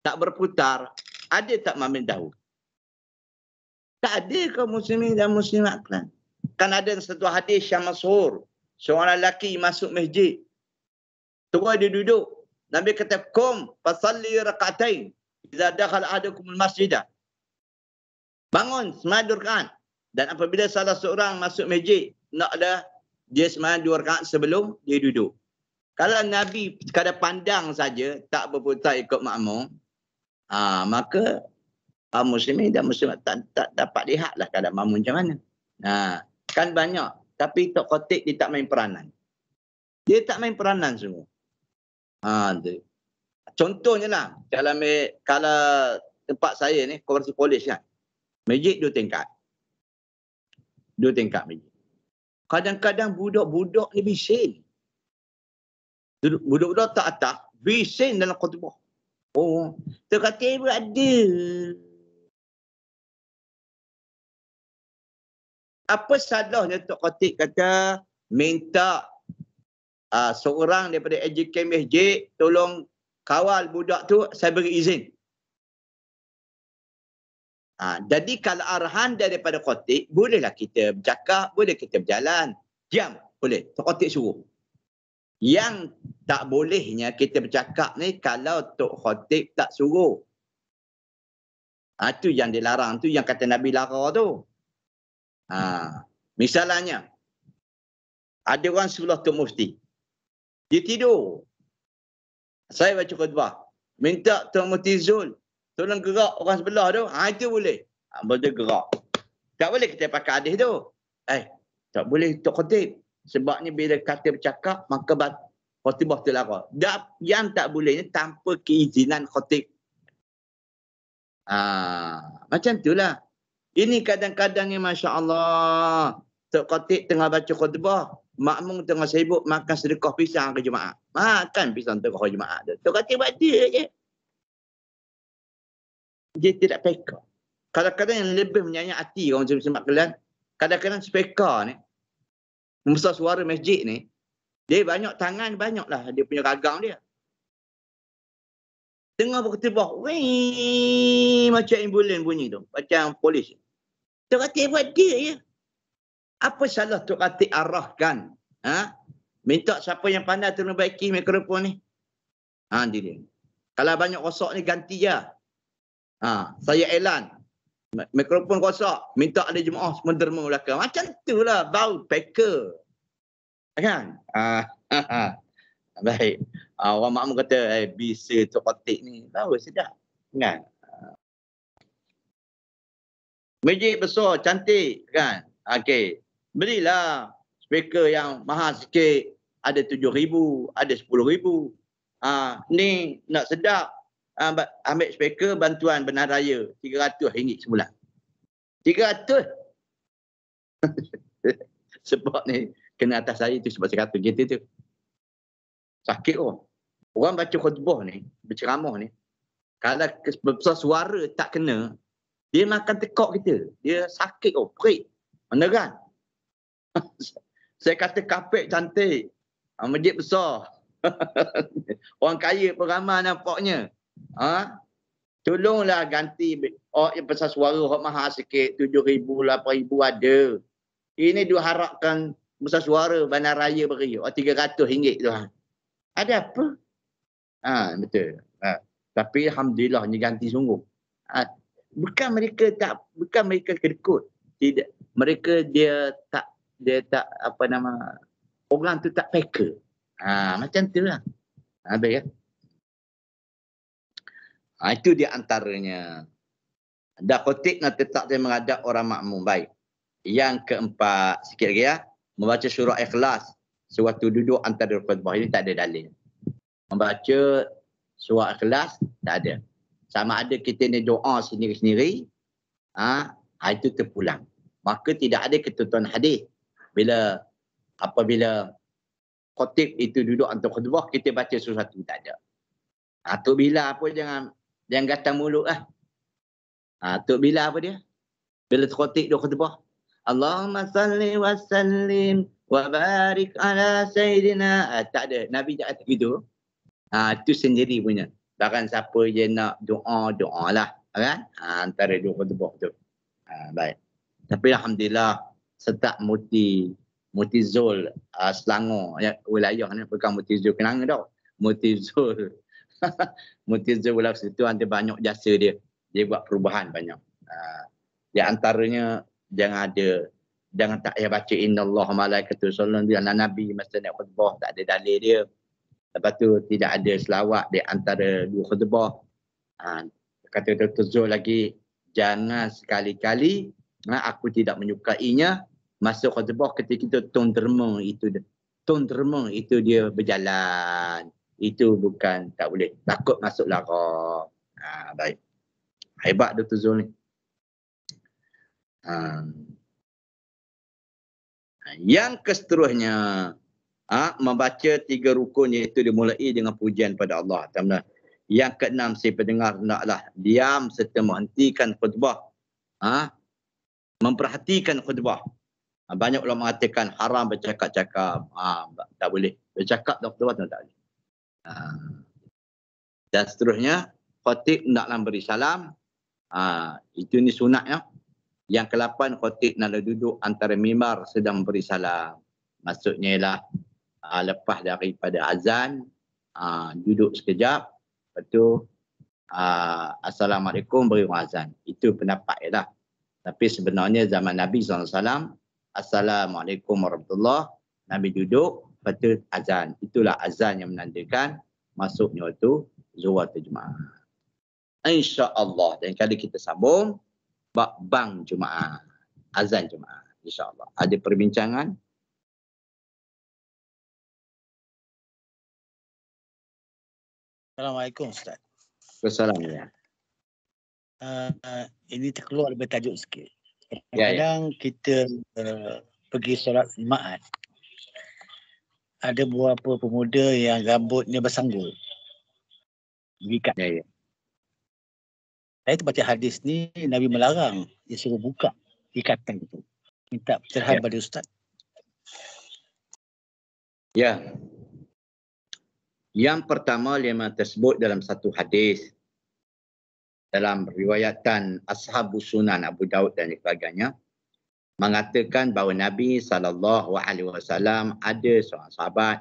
tak berputar, ada tak makmum tahu? Tak ada kaum muslimin dan muslimat kan. Kan ada satu hadis yang masyhur. Seorang lelaki masuk masjid. Terus dia duduk. Nabi kata, "Qum fasalli rak'atain idza dakhala ahadukum al-masjidah." Bangun sembahyang 2 rakaat. Dan apabila salah seorang masuk masjid, naklah dia sembahyang 2 rakaat sebelum dia duduk. Kalau Nabi sekadar pandang saja, tak berputar ikut makmum, maka muslimin dan muslimat tak dapat lihatlah keadaan makmum macam mana. Kan banyak. Tapi Tok Khatib dia tak main peranan. Dia tak main peranan semua. Contohnya lah, kalau tempat saya ni, Komersi Polis kan, masjid 2 tingkat. 2 tingkat masjid. Kadang-kadang budak-budak ni bising. Budak-budak tak atas, bising dalam khutbah. Tok Khatib ada. Apa salahnya Tok Khatib kata, minta seorang daripada AJK masjid tolong kawal budak tu, saya beri izin. Jadi kalau arahan daripada Khatib, bolehlah kita bercakap, boleh kita berjalan. Diam, boleh. Tok Khatib suruh. Yang tak bolehnya kita bercakap ni kalau Tok Khatib tak suruh. Itu yang dilarang, tu yang kata Nabi larang tu. Misalnya, ada orang sebelah Tok Mufti. Dia tidur. Saya baca khutbah. Minta Tok Mufti Zul tolong gerak orang sebelah tu. Itu boleh. Boleh gerak. Tak boleh kita pakai hadis tu. Tak boleh Tok Khatib. Sebabnya bila kata bercakap, maka khutbah terlarang. Yang tak bolehnya tanpa keizinan Khatib. Macam itulah. Ini kadang-kadang ni Masya Allah. Tok Khatib tengah baca khutbah. Makmum tengah sibuk makan sedekah pisang ke jemaah. Makan pisang tengah jemaah tu. Tok Khatib buat dia je. Dia tidak peka. Kadang-kadang yang lebih menyayang hati orang semak kalian. Kadang-kadang speaker ni. Membesar suara masjid ni. Dia banyak tangan, banyaklah dia punya gagang dia. Tengah berkhutbah. Wih, macam ambulan bunyi tu. Macam polis. Tok Khatib buat dia je. Apa salah Tok Khatib arahkan? Minta siapa yang pandai tolong baiki mikrofon ni. Dia. Kalau banyak rosak ni ganti je. Saya elan. Mikrofon rosak. Minta ada jemaah semua derma belakang. Macam tu lah. Bau peka. Kan? Baik. Orang makmum kata, bisa Tok Khatib ni. Bau sedap. Kan? Masjid besar, cantik. Kan? Okey. Belilah speaker yang mahal sikit. Ada 7,000, ada 10,000. Ni nak sedap. Ambil speaker bantuan Benar Raya. RM300 sebulan. 300? Sebab ni kena atas saya tu sebab saya kata gitu tu. Sakit oh. Orang baca khutbah ni, berceramah ni. Kalau besar suara tak kena, dia makan tekak kita. Dia sakit oh, perik. Meneran. Saya kata kapek cantik. Masjid besar. Orang kaya pun ramai nampaknya. Tolonglah ganti yang besar suara hak mahal sikit. 7,000, 8,000 ada. Ini dia harapkan besar suara Bandar Raya beri. RM300 tu. Ada apa? Betul. Tapi alhamdulillah ni ganti sungguh. Bukan mereka kedekut. Tidak. Mereka dia tak orang tu tak peka. Macam tu lah. Habis kan? Itu di antaranya. Dah Khatib nak tetap dia menghadap orang makmum baik. Yang keempat, sikit lagi ya. Membaca surah Ikhlas sewaktu duduk antara khutbah. Ini tak ada dalil. Membaca surah Ikhlas tak ada. Sama ada kita ni doa sendiri-sendiri, itu terpulang. Maka tidak ada ketentuan hadis. Apabila Khatib itu duduk antara khutbah, kita baca sesuatu, tak ada. Tu bila apa jangan Jangan gatal mulut lah. Tok Bilal apa dia? Bila terkotik dua khutbah. Allahumma salli wa sallim wa barik ala sayyidina. Tak ada. Nabi tak kata gitu. Itu sendiri punya. Bahkan siapa je nak doa lah. Kan? Antara dua khutbah tu. Baik. Tapi Alhamdulillah setak Mutizul Selangor. Wilayah ni bukan Mutizul Kenanga tau. Mutizul. Mutizul wilayah situ ada banyak jasa dia. Dia buat perubahan banyak. Di antaranya jangan tak payah baca innallaha malaikatahu yusholluna ala nabi masa nak khutbah, tak ada dalil dia. Lepas tu tidak ada selawat di antara dua khutbah. Kata Dr. Zul lagi, jangan sekali-kali aku tidak menyukainya masa khutbah ketika kita tone derma itu dia berjalan. Itu bukan, tak boleh. Takut masuk lara. Baik. Hebat Dr. Zul ni. Yang keseterusnya membaca 3 rukun, iaitu dimulai dengan pujian pada Allah. Yang keenam, si pendengar hendaklah diam serta menghentikan khutbah. Memperhatikan khutbah. Banyak ulama mengatakan haram bercakap-cakap. Tak boleh. Bercakap dalam khutbah tak boleh. Dan seterusnya, khatib hendaklah beri salam. Itu ni sunatnya. Yang ke-8, khatib nak duduk antara mimbar sedang beri salam. Maksudnya ialah lepas daripada azan, duduk sekejap, lepas tu Assalamualaikum beri azan. Itu pendapat ialah. Tapi sebenarnya zaman Nabi SAW, Assalamualaikum warahmatullahi, Nabi duduk, lepas tu azan. Itulah azan yang menandakan masuknya waktu zuhur atau Jumaat. InsyaAllah. Dan kali kita sambung bang Jumaat, azan Jumaat, insyaAllah. Ada perbincangan? Assalamualaikum Ustaz. Assalamualaikum. Ini terkeluar lebih tajuk sikit. Kadang-kadang kita pergi solat Jumaat, ada beberapa pemuda yang rambutnya bersanggul, berikat. Saya terbaca hadis ni, Nabi melarang, dia suruh buka ikatan itu. Minta pencerahan pada Ustaz. Ya. Yang pertama, lima tersebut dalam satu hadis. Dalam riwayatan Ashabus Sunan Abu Daud dan sebagainya, mengatakan bahawa Nabi SAW ada seorang sahabat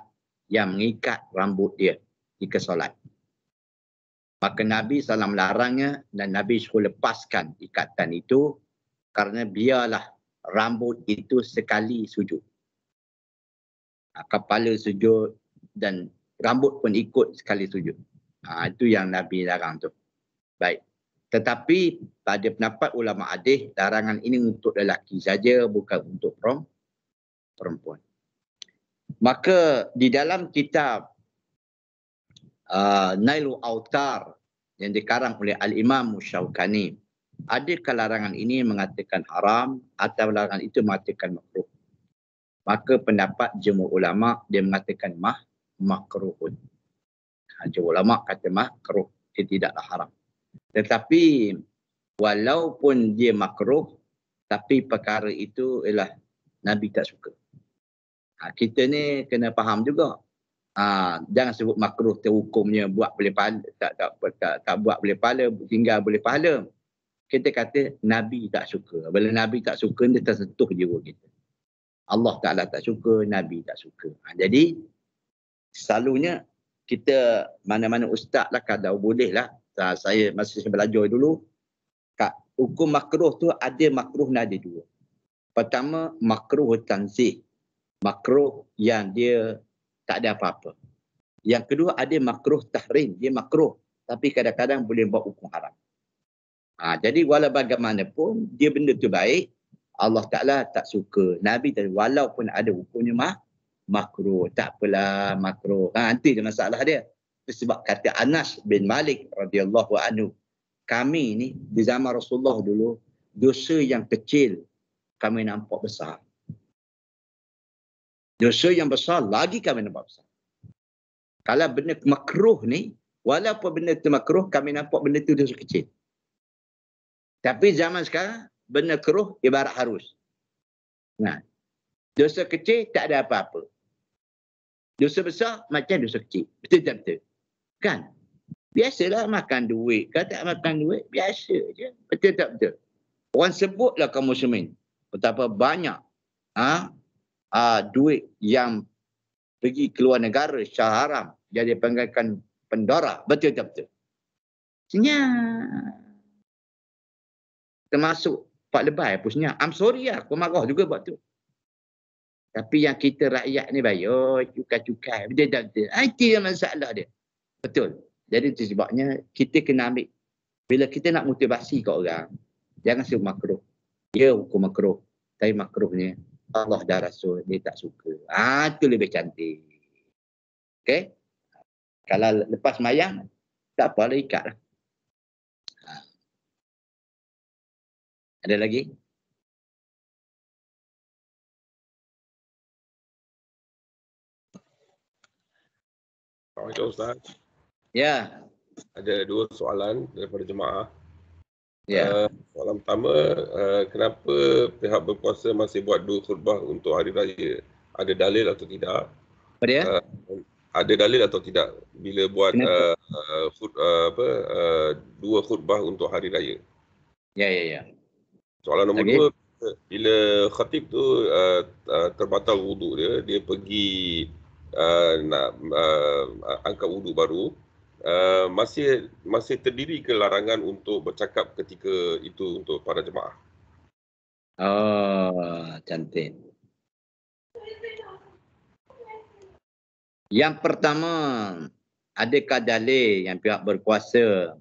yang mengikat rambut dia ketika solat. Maka Nabi SAW melarangnya dan Nabi suruh lepaskan ikatan itu kerana biarlah rambut itu sekali sujud. Kepala sujud dan rambut pun ikut sekali sujud. Itu yang Nabi larang tu. Baik. Tetapi pada pendapat ulama hadis, larangan ini untuk lelaki saja, bukan untuk perempuan. Maka di dalam kitab Nailul Autar yang dikarang oleh Al-Imam Syaukani, adakah larangan ini mengatakan haram atau larangan itu mengatakan makruh? Maka pendapat jumhur ulama dia mengatakan makruhun. Jumhur ulama kata makruh, dia tidaklah haram. Tetapi walaupun dia makruh, tapi perkara itu ialah Nabi tak suka. Kita ni kena faham juga. Jangan sebut makruh terhukumnya buat boleh pahala, tak buat boleh pahala, tinggal boleh pahala. Kita kata Nabi tak suka. Bila Nabi tak suka, dia tersentuh jiwa kita. Allah Ta'ala tak suka, Nabi tak suka. Jadi selalunya kita mana-mana ustaz lah kalau boleh lah. Saya masih belajar dulu, hukum makruh tu ada makruh dan ada dua. Pertama, makruh tanzih. Makruh yang dia tak ada apa-apa. Yang kedua, ada makruh tahrim. Dia makruh, tapi kadang-kadang boleh buat hukum haram. Jadi walau bagaimanapun, dia benda tu baik, Allah Ta'ala tak suka. Nabi tadi, walaupun ada hukumnya makruh. Tak apalah makruh. Nanti dia masalah dia. Sebab kata Anas bin Malik radhiyallahu anhu, kami ni di zaman Rasulullah dulu, dosa yang kecil kami nampak besar. Dosa yang besar lagi kami nampak besar. Kalau benda makruh ni, Walaupun benda tu makruh, kami nampak benda tu dosa kecil. Tapi zaman sekarang, benda keruh ibarat harus. Nah, dosa kecil tak ada apa-apa. Dosa besar macam dosa kecil. Betul tak betul? Kan? Biasalah makan duit. Kalau tak makan duit, biasa je. Betul tak betul? Orang sebutlah kaum muslimin betapa banyak duit yang pergi keluar negara secara haram. Jadi panggilkan pendora. Betul tak betul? Senyap. Termasuk Pak Lebay pun senyap. I'm sorry lah. Aku marah juga buat tu. Tapi yang kita rakyat ni bayar cukai-cukai. Betul tak betul? Itu yang masalah dia. Betul. Jadi itu sebabnya kita kena ambil. Bila kita nak motivasi kat orang, jangan sebut makruh. Ya hukum makruh. Tapi makruhnya Allah dan Rasul dia tak suka. Itu lebih cantik. Okay? Kalau lepas mayang, tak apalah ikat lah. Ada lagi? Assalamualaikum Ustaz. Ya. Ada 2 soalan daripada jemaah. Ya. Soalan pertama, kenapa pihak berkuasa masih buat 2 khutbah untuk hari raya? Ada dalil atau tidak? Apa dia? Ada dalil atau tidak bila buat 2 khutbah untuk hari raya? Ya. Soalan nombor Lagi? 2, bila khatib tu terbatal wuduk dia pergi nak angkat wuduk baru, masih terdiri ke larangan untuk bercakap ketika itu untuk para jemaah? Oh, cantik. Yang pertama, adakah dalil yang pihak berkuasa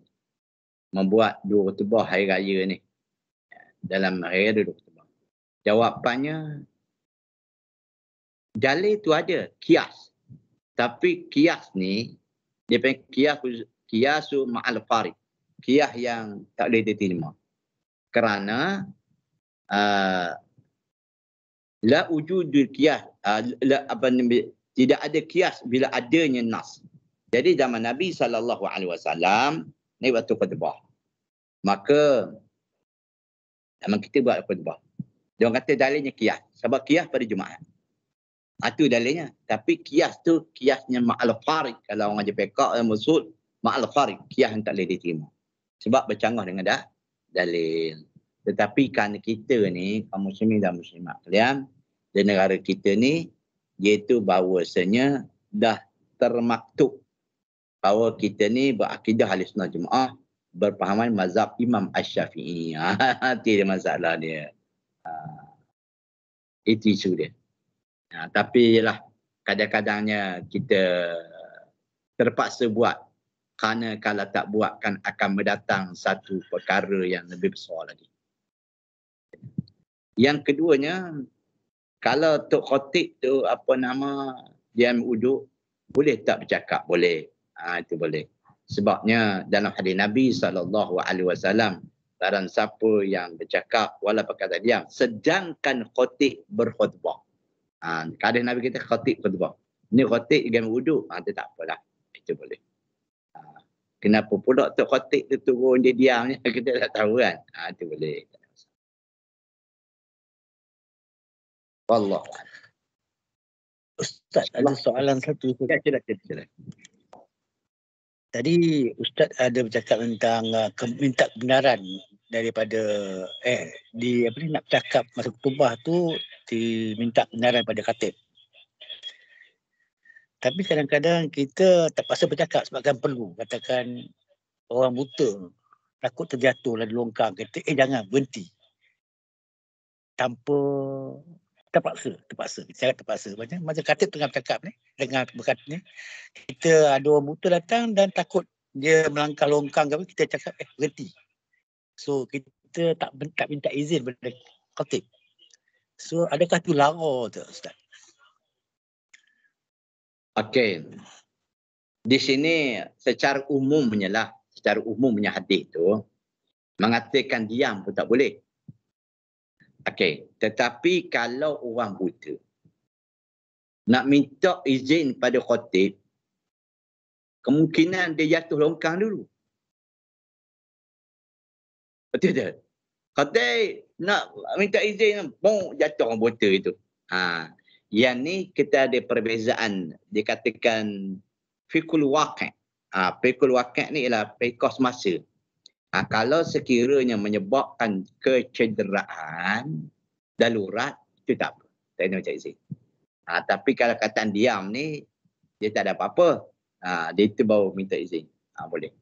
membuat 2 khutbah hari raya ni? Dalam hari raya 2 khutbah. Jawapannya, dalil tu ada, kias. Tapi kias ni, dia panggil kiasu ma'al farid. Kias yang tak boleh diterima. Kerana la wujudul kias, tidak ada kias bila adanya nas. Jadi zaman Nabi SAW, ni waktu khutbah. Maka memang kita buat khutbah. Dia orang kata dalilnya kias. Sebab kias pada Jumaat. Itu dalilnya. Tapi kias tu kiasnya ma'al farid. Kalau orang ajar pekak yang maksud ma'al farid. Kias yang tak boleh diterima. Sebab bercanggah dengan dalil. Tetapi kerana kita ni, kaum muslimin dan muslimat kalian, di negara kita ni, iaitu bahawasanya dah termaktub bahawa kita ni berakidah ahli sunnah jemaah, berpahaman mazhab Imam Asy-Syafi'i. Itu dia masalah dia. Itu isu dia. Tapi lah kadang-kadangnya kita terpaksa buat kerana kalau tak buat kan akan mendatang satu perkara yang lebih besar lagi. Yang keduanya, kalau Tok Khatib tu dia ambil uduk, boleh tak bercakap? Boleh. Itu boleh. Sebabnya dalam hadis Nabi SAW, barang siapa yang bercakap walaupun kata diam, sedangkan Khatib berkhutbah. Kadang Nabi kita khatib khutbah. Ni khatib dia ambil wuduk. Dia tak apalah. Itu boleh. Kenapa pula Tok Khatib tu turun dia diamnya? Kita tak tahu kan. Itu boleh. Wallah. Ustaz, ada soalan satu. Sila. Tadi Ustaz ada bercakap tentang minta kebenaran daripada nak bercakap masa khutbah tu diminta kebenaran pada khatib. Tapi kadang-kadang kita terpaksa bercakap sebabkan perlu. Katakan orang buta takut terjatuh lalu longkang kata jangan berhenti. Tanpa terpaksa. Saya terpaksa. Macam khatib tengah bercakap ni, dengar berkat ni, kita ada orang buta datang dan takut dia melangkah longkang ke apa, kita cakap berhenti. So kita tak minta izin pada khatib. So adakah tu lara tu Ustaz? Okey. Di sini secara umumnya hadis tu mengatakan diam pun tak boleh. Okey, tetapi kalau orang buta nak minta izin pada khatib kemungkinan dia jatuh longkang dulu. Betul tak? Kata nak minta izin, jatuh orang botol itu. Yang ni kita ada perbezaan, dikatakan fikul waqi'. Fikul waqi' ni ialah fikos masa. Kalau sekiranya menyebabkan kecederaan, darurat, itu tak apa. Tak kena minta izin. Tapi kalau kataan diam ni, dia tak ada apa-apa. Dia itu baru minta izin. Boleh.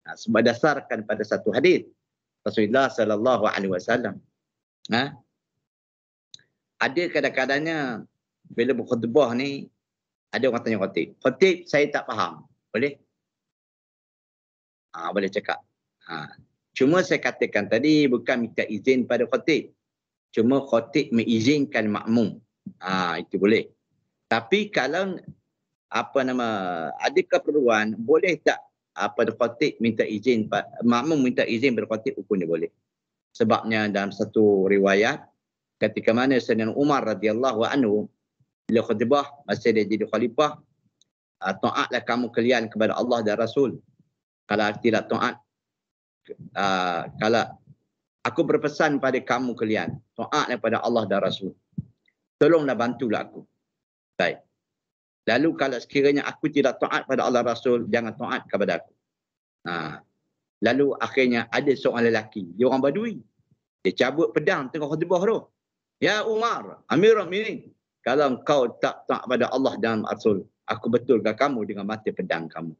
Sebab dasarkan pada satu hadis Rasulullah sallallahu alaihi wasallam. Ada kadang-kadangnya bila berkhutbah ni, ada orang tanya khatib. Khatib, saya tak faham. Boleh? Boleh cakap. Cuma saya katakan tadi bukan minta izin pada khatib. Cuma khatib mengizinkan makmum. Itu boleh. Tapi kalau ada keperluan, boleh tak khatib minta izin, makmum minta izin pada khatib, hukum dia boleh. Sebabnya dalam satu riwayat, ketika mana Sayyidina Umar radhiyallahu anhu bila khutbah masa dia jadi khalifah, taatlah kamu kalian kepada Allah dan Rasul. Kalau tidak taat, kalau aku berpesan pada kamu kalian, taatlah pada Allah dan Rasul. Tolonglah bantulah aku. Baik. Lalu kalau sekiranya aku tidak taat pada Allah Rasul, jangan taat kepada aku. Lalu akhirnya ada seorang lelaki, dia orang Badui. Dia cabut pedang tengah khutbah tu. Ya Umar, Amirul Mukminin, kalau kau tak taat pada Allah dan Rasul, aku betulkan kamu dengan mata pedang kamu.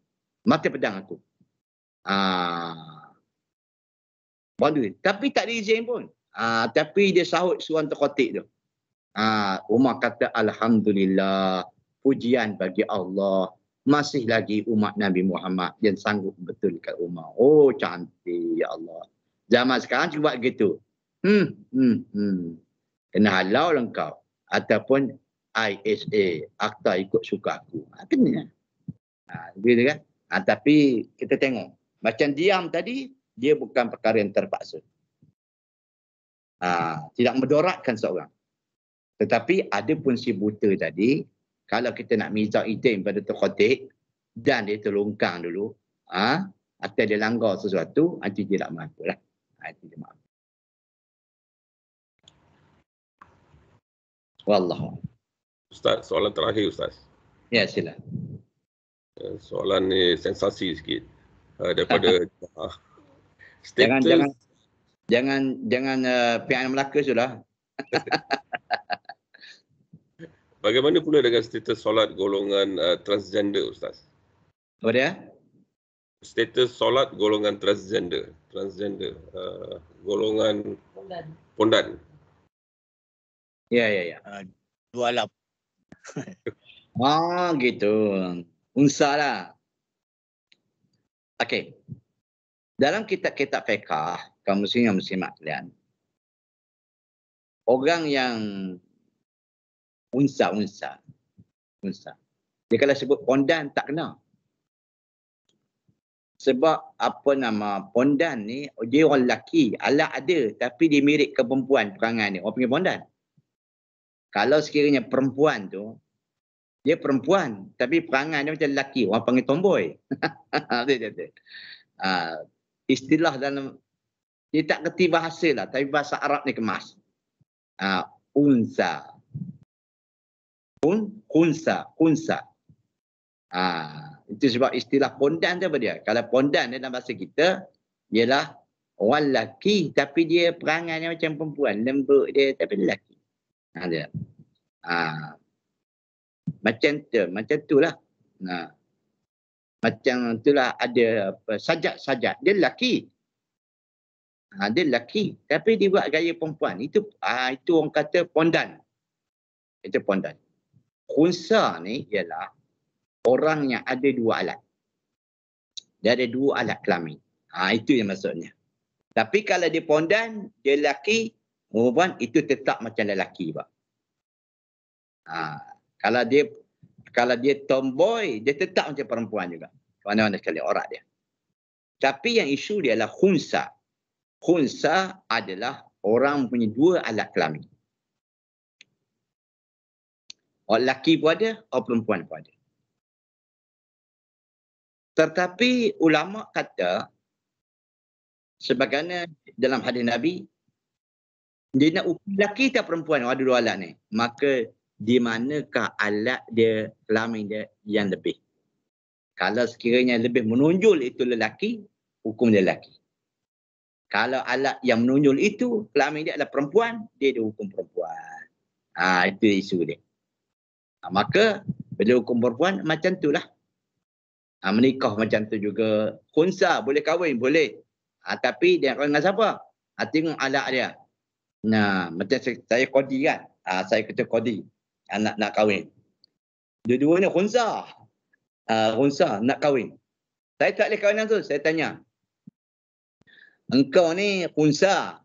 Mata pedang aku. Badui. Tapi tak diizin pun. Tapi dia sahut suruhan terkotik tu. Umar kata, Alhamdulillah, pujian bagi Allah, masih lagi umat Nabi Muhammad yang sanggup betulkan Umar. Oh, cantik, ya Allah. Zaman sekarang cuba gitu. Kena halau lah kau. Ataupun ISA, akta ikut suka aku. Kena. Begitu kan? Tapi kita tengok. Macam diam tadi, dia bukan perkara yang terpaksa. Tidak mendoratkan seorang. Tetapi ada pun si buta tadi, kalau kita nak minta izin pada terkhotik dan dia terlongkang dulu, atau dia langgar sesuatu, nanti dia tak mampu lah. Nanti dia mampu. Wallahu. Ustaz, soalan terakhir Ustaz. Ya, sila. Soalan ni sensasi sikit. Daripada status. Jangan pihak Melaka sudah. Bagaimana pula dengan status solat golongan transgender Ustaz? Apa dia? Status solat golongan transgender. Golongan pondan. Ya. Dua alam. Gitu. Unsa lah. Okey. Dalam kitab-kitab fiqh, kaum muslimin dan muslimat kalian, orang yang unsa. Dia kalau sebut pondan tak kena. Sebab pondan ni, dia orang lelaki, alat ada tapi dia mirip ke perempuan perangai ni. Orang panggil pondan. Kalau sekiranya perempuan tu, dia perempuan tapi perangai dia macam lelaki, orang panggil tomboy. Betul. Istilah dalam, dia tak kerti bahasa lah, tapi bahasa Arab ni kemas. Unsa. Kunsa. Itu sebab istilah pondan tu apa dia? Kalau pondan dalam bahasa kita, ialah orang lelaki tapi dia perangai macam perempuan. Lembut dia tapi lelaki. Dia. Macam tu lah. Macam tu lah ada sajak-sajak. Dia lelaki. Dia lelaki. Tapi dia buat gaya perempuan. Itu orang kata pondan. Itu pondan. Khunsa ni ialah orang yang ada dua alat. Dia ada dua alat kelamin. Itu yang maksudnya. Tapi kalau dia pondan, dia lelaki, perempuan, itu tetap macam lelaki. Kalau dia tomboy, dia tetap macam perempuan juga. Mana-mana sekali orang dia. Tapi yang isu dia adalah khunsa. Khunsa adalah orang punya dua alat kelamin. Orang lelaki pun ada, orang perempuan pun ada. Tetapi ulama kata sebagaimana dalam hadis Nabi, dia nak ukur lelaki atau perempuan, ada dua alat ni. Maka di manakah alat dia, kelamin dia yang lebih? Kalau sekiranya lebih menonjol itu lelaki, hukum dia lelaki. Kalau alat yang menonjol itu, kelamin dia adalah perempuan, dia dihukum perempuan. Itu isu dia. Maka bila hukum perempuan macam itulah. Menikah macam tu juga. Khunsa boleh kahwin, boleh. Tapi dia kahwin dengan siapa? Tengok alat dia. Nah, macam saya qadi kan. Saya ketua qadi. Nak kahwin. Dua-duanya khunsa. Khunsa nak kahwin. Saya tak boleh kahwin langsung. Saya tanya. Engkau ni khunsa.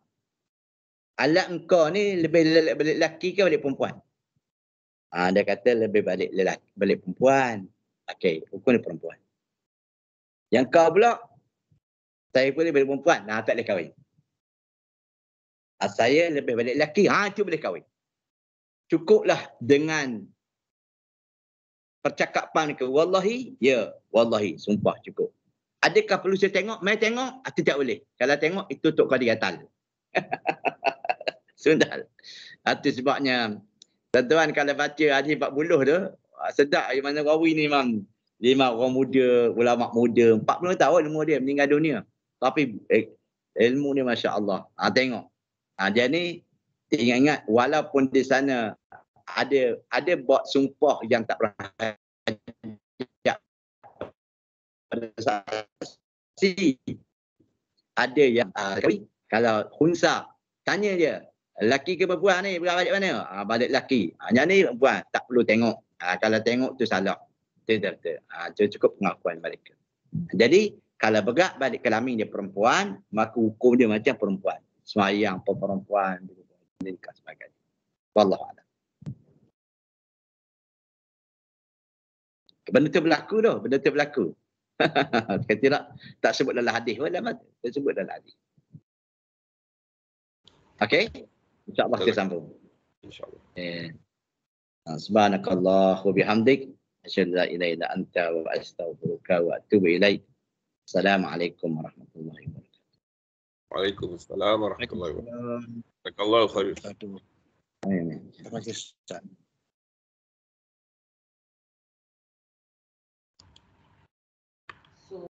Alat engkau ni lebih balik lelaki ke balik perempuan? Dia kata lebih balik lelaki, balik perempuan. Okey, hukum dia perempuan. Yang kau pula, saya boleh balik perempuan. Tak boleh kahwin. Saya lebih balik lelaki. Itu boleh kahwin. Cukuplah dengan percakapan ke wallahi, ya, wallahi, sumpah cukup. Adakah perlu saya tengok? Mai tengok, tidak boleh. Kalau tengok, itu Tok Qadi gatal. Sundal. Itu sebabnya, tuan-tuan kalau baca hadis 40 tu, sedap mana rawi ni memang 5 orang muda, ulama muda, 40 tahun umur dia meninggal dunia. Tapi ilmu dia Masya Allah. Tengok. Dia ni, ingat walaupun di sana ada buat sumpah yang tak pernah ada yang kalau khunsa tanya dia lelaki ke perempuan ni balik mana? Balik lelaki. Yang ni perempuan tak perlu tengok. Kalau tengok tu salah. Betul. Cukup pengakuan mereka. Jadi kalau berat balik kelamin dia perempuan, maka hukum dia macam perempuan. Semayang perempuan, nikah sebagainya. Wallahu a'lam. Benda tu berlaku tu, benda tu berlaku. Tidak tak sebut dalam hadis pun dalam tak sebut dalam hadis. Okey? Insya-Allah kita sambung. Insya-Allah. Subhanakallah wa bihamdik asyhadu an la ilaha illa anta wa astaghfiruka wa atubu ilaik. Assalamualaikum warahmatullahi wabarakatuh. Waalaikumsalam warahmatullahi wabarakatuh. Jazakallahu khairan. Terima kasih Ustaz.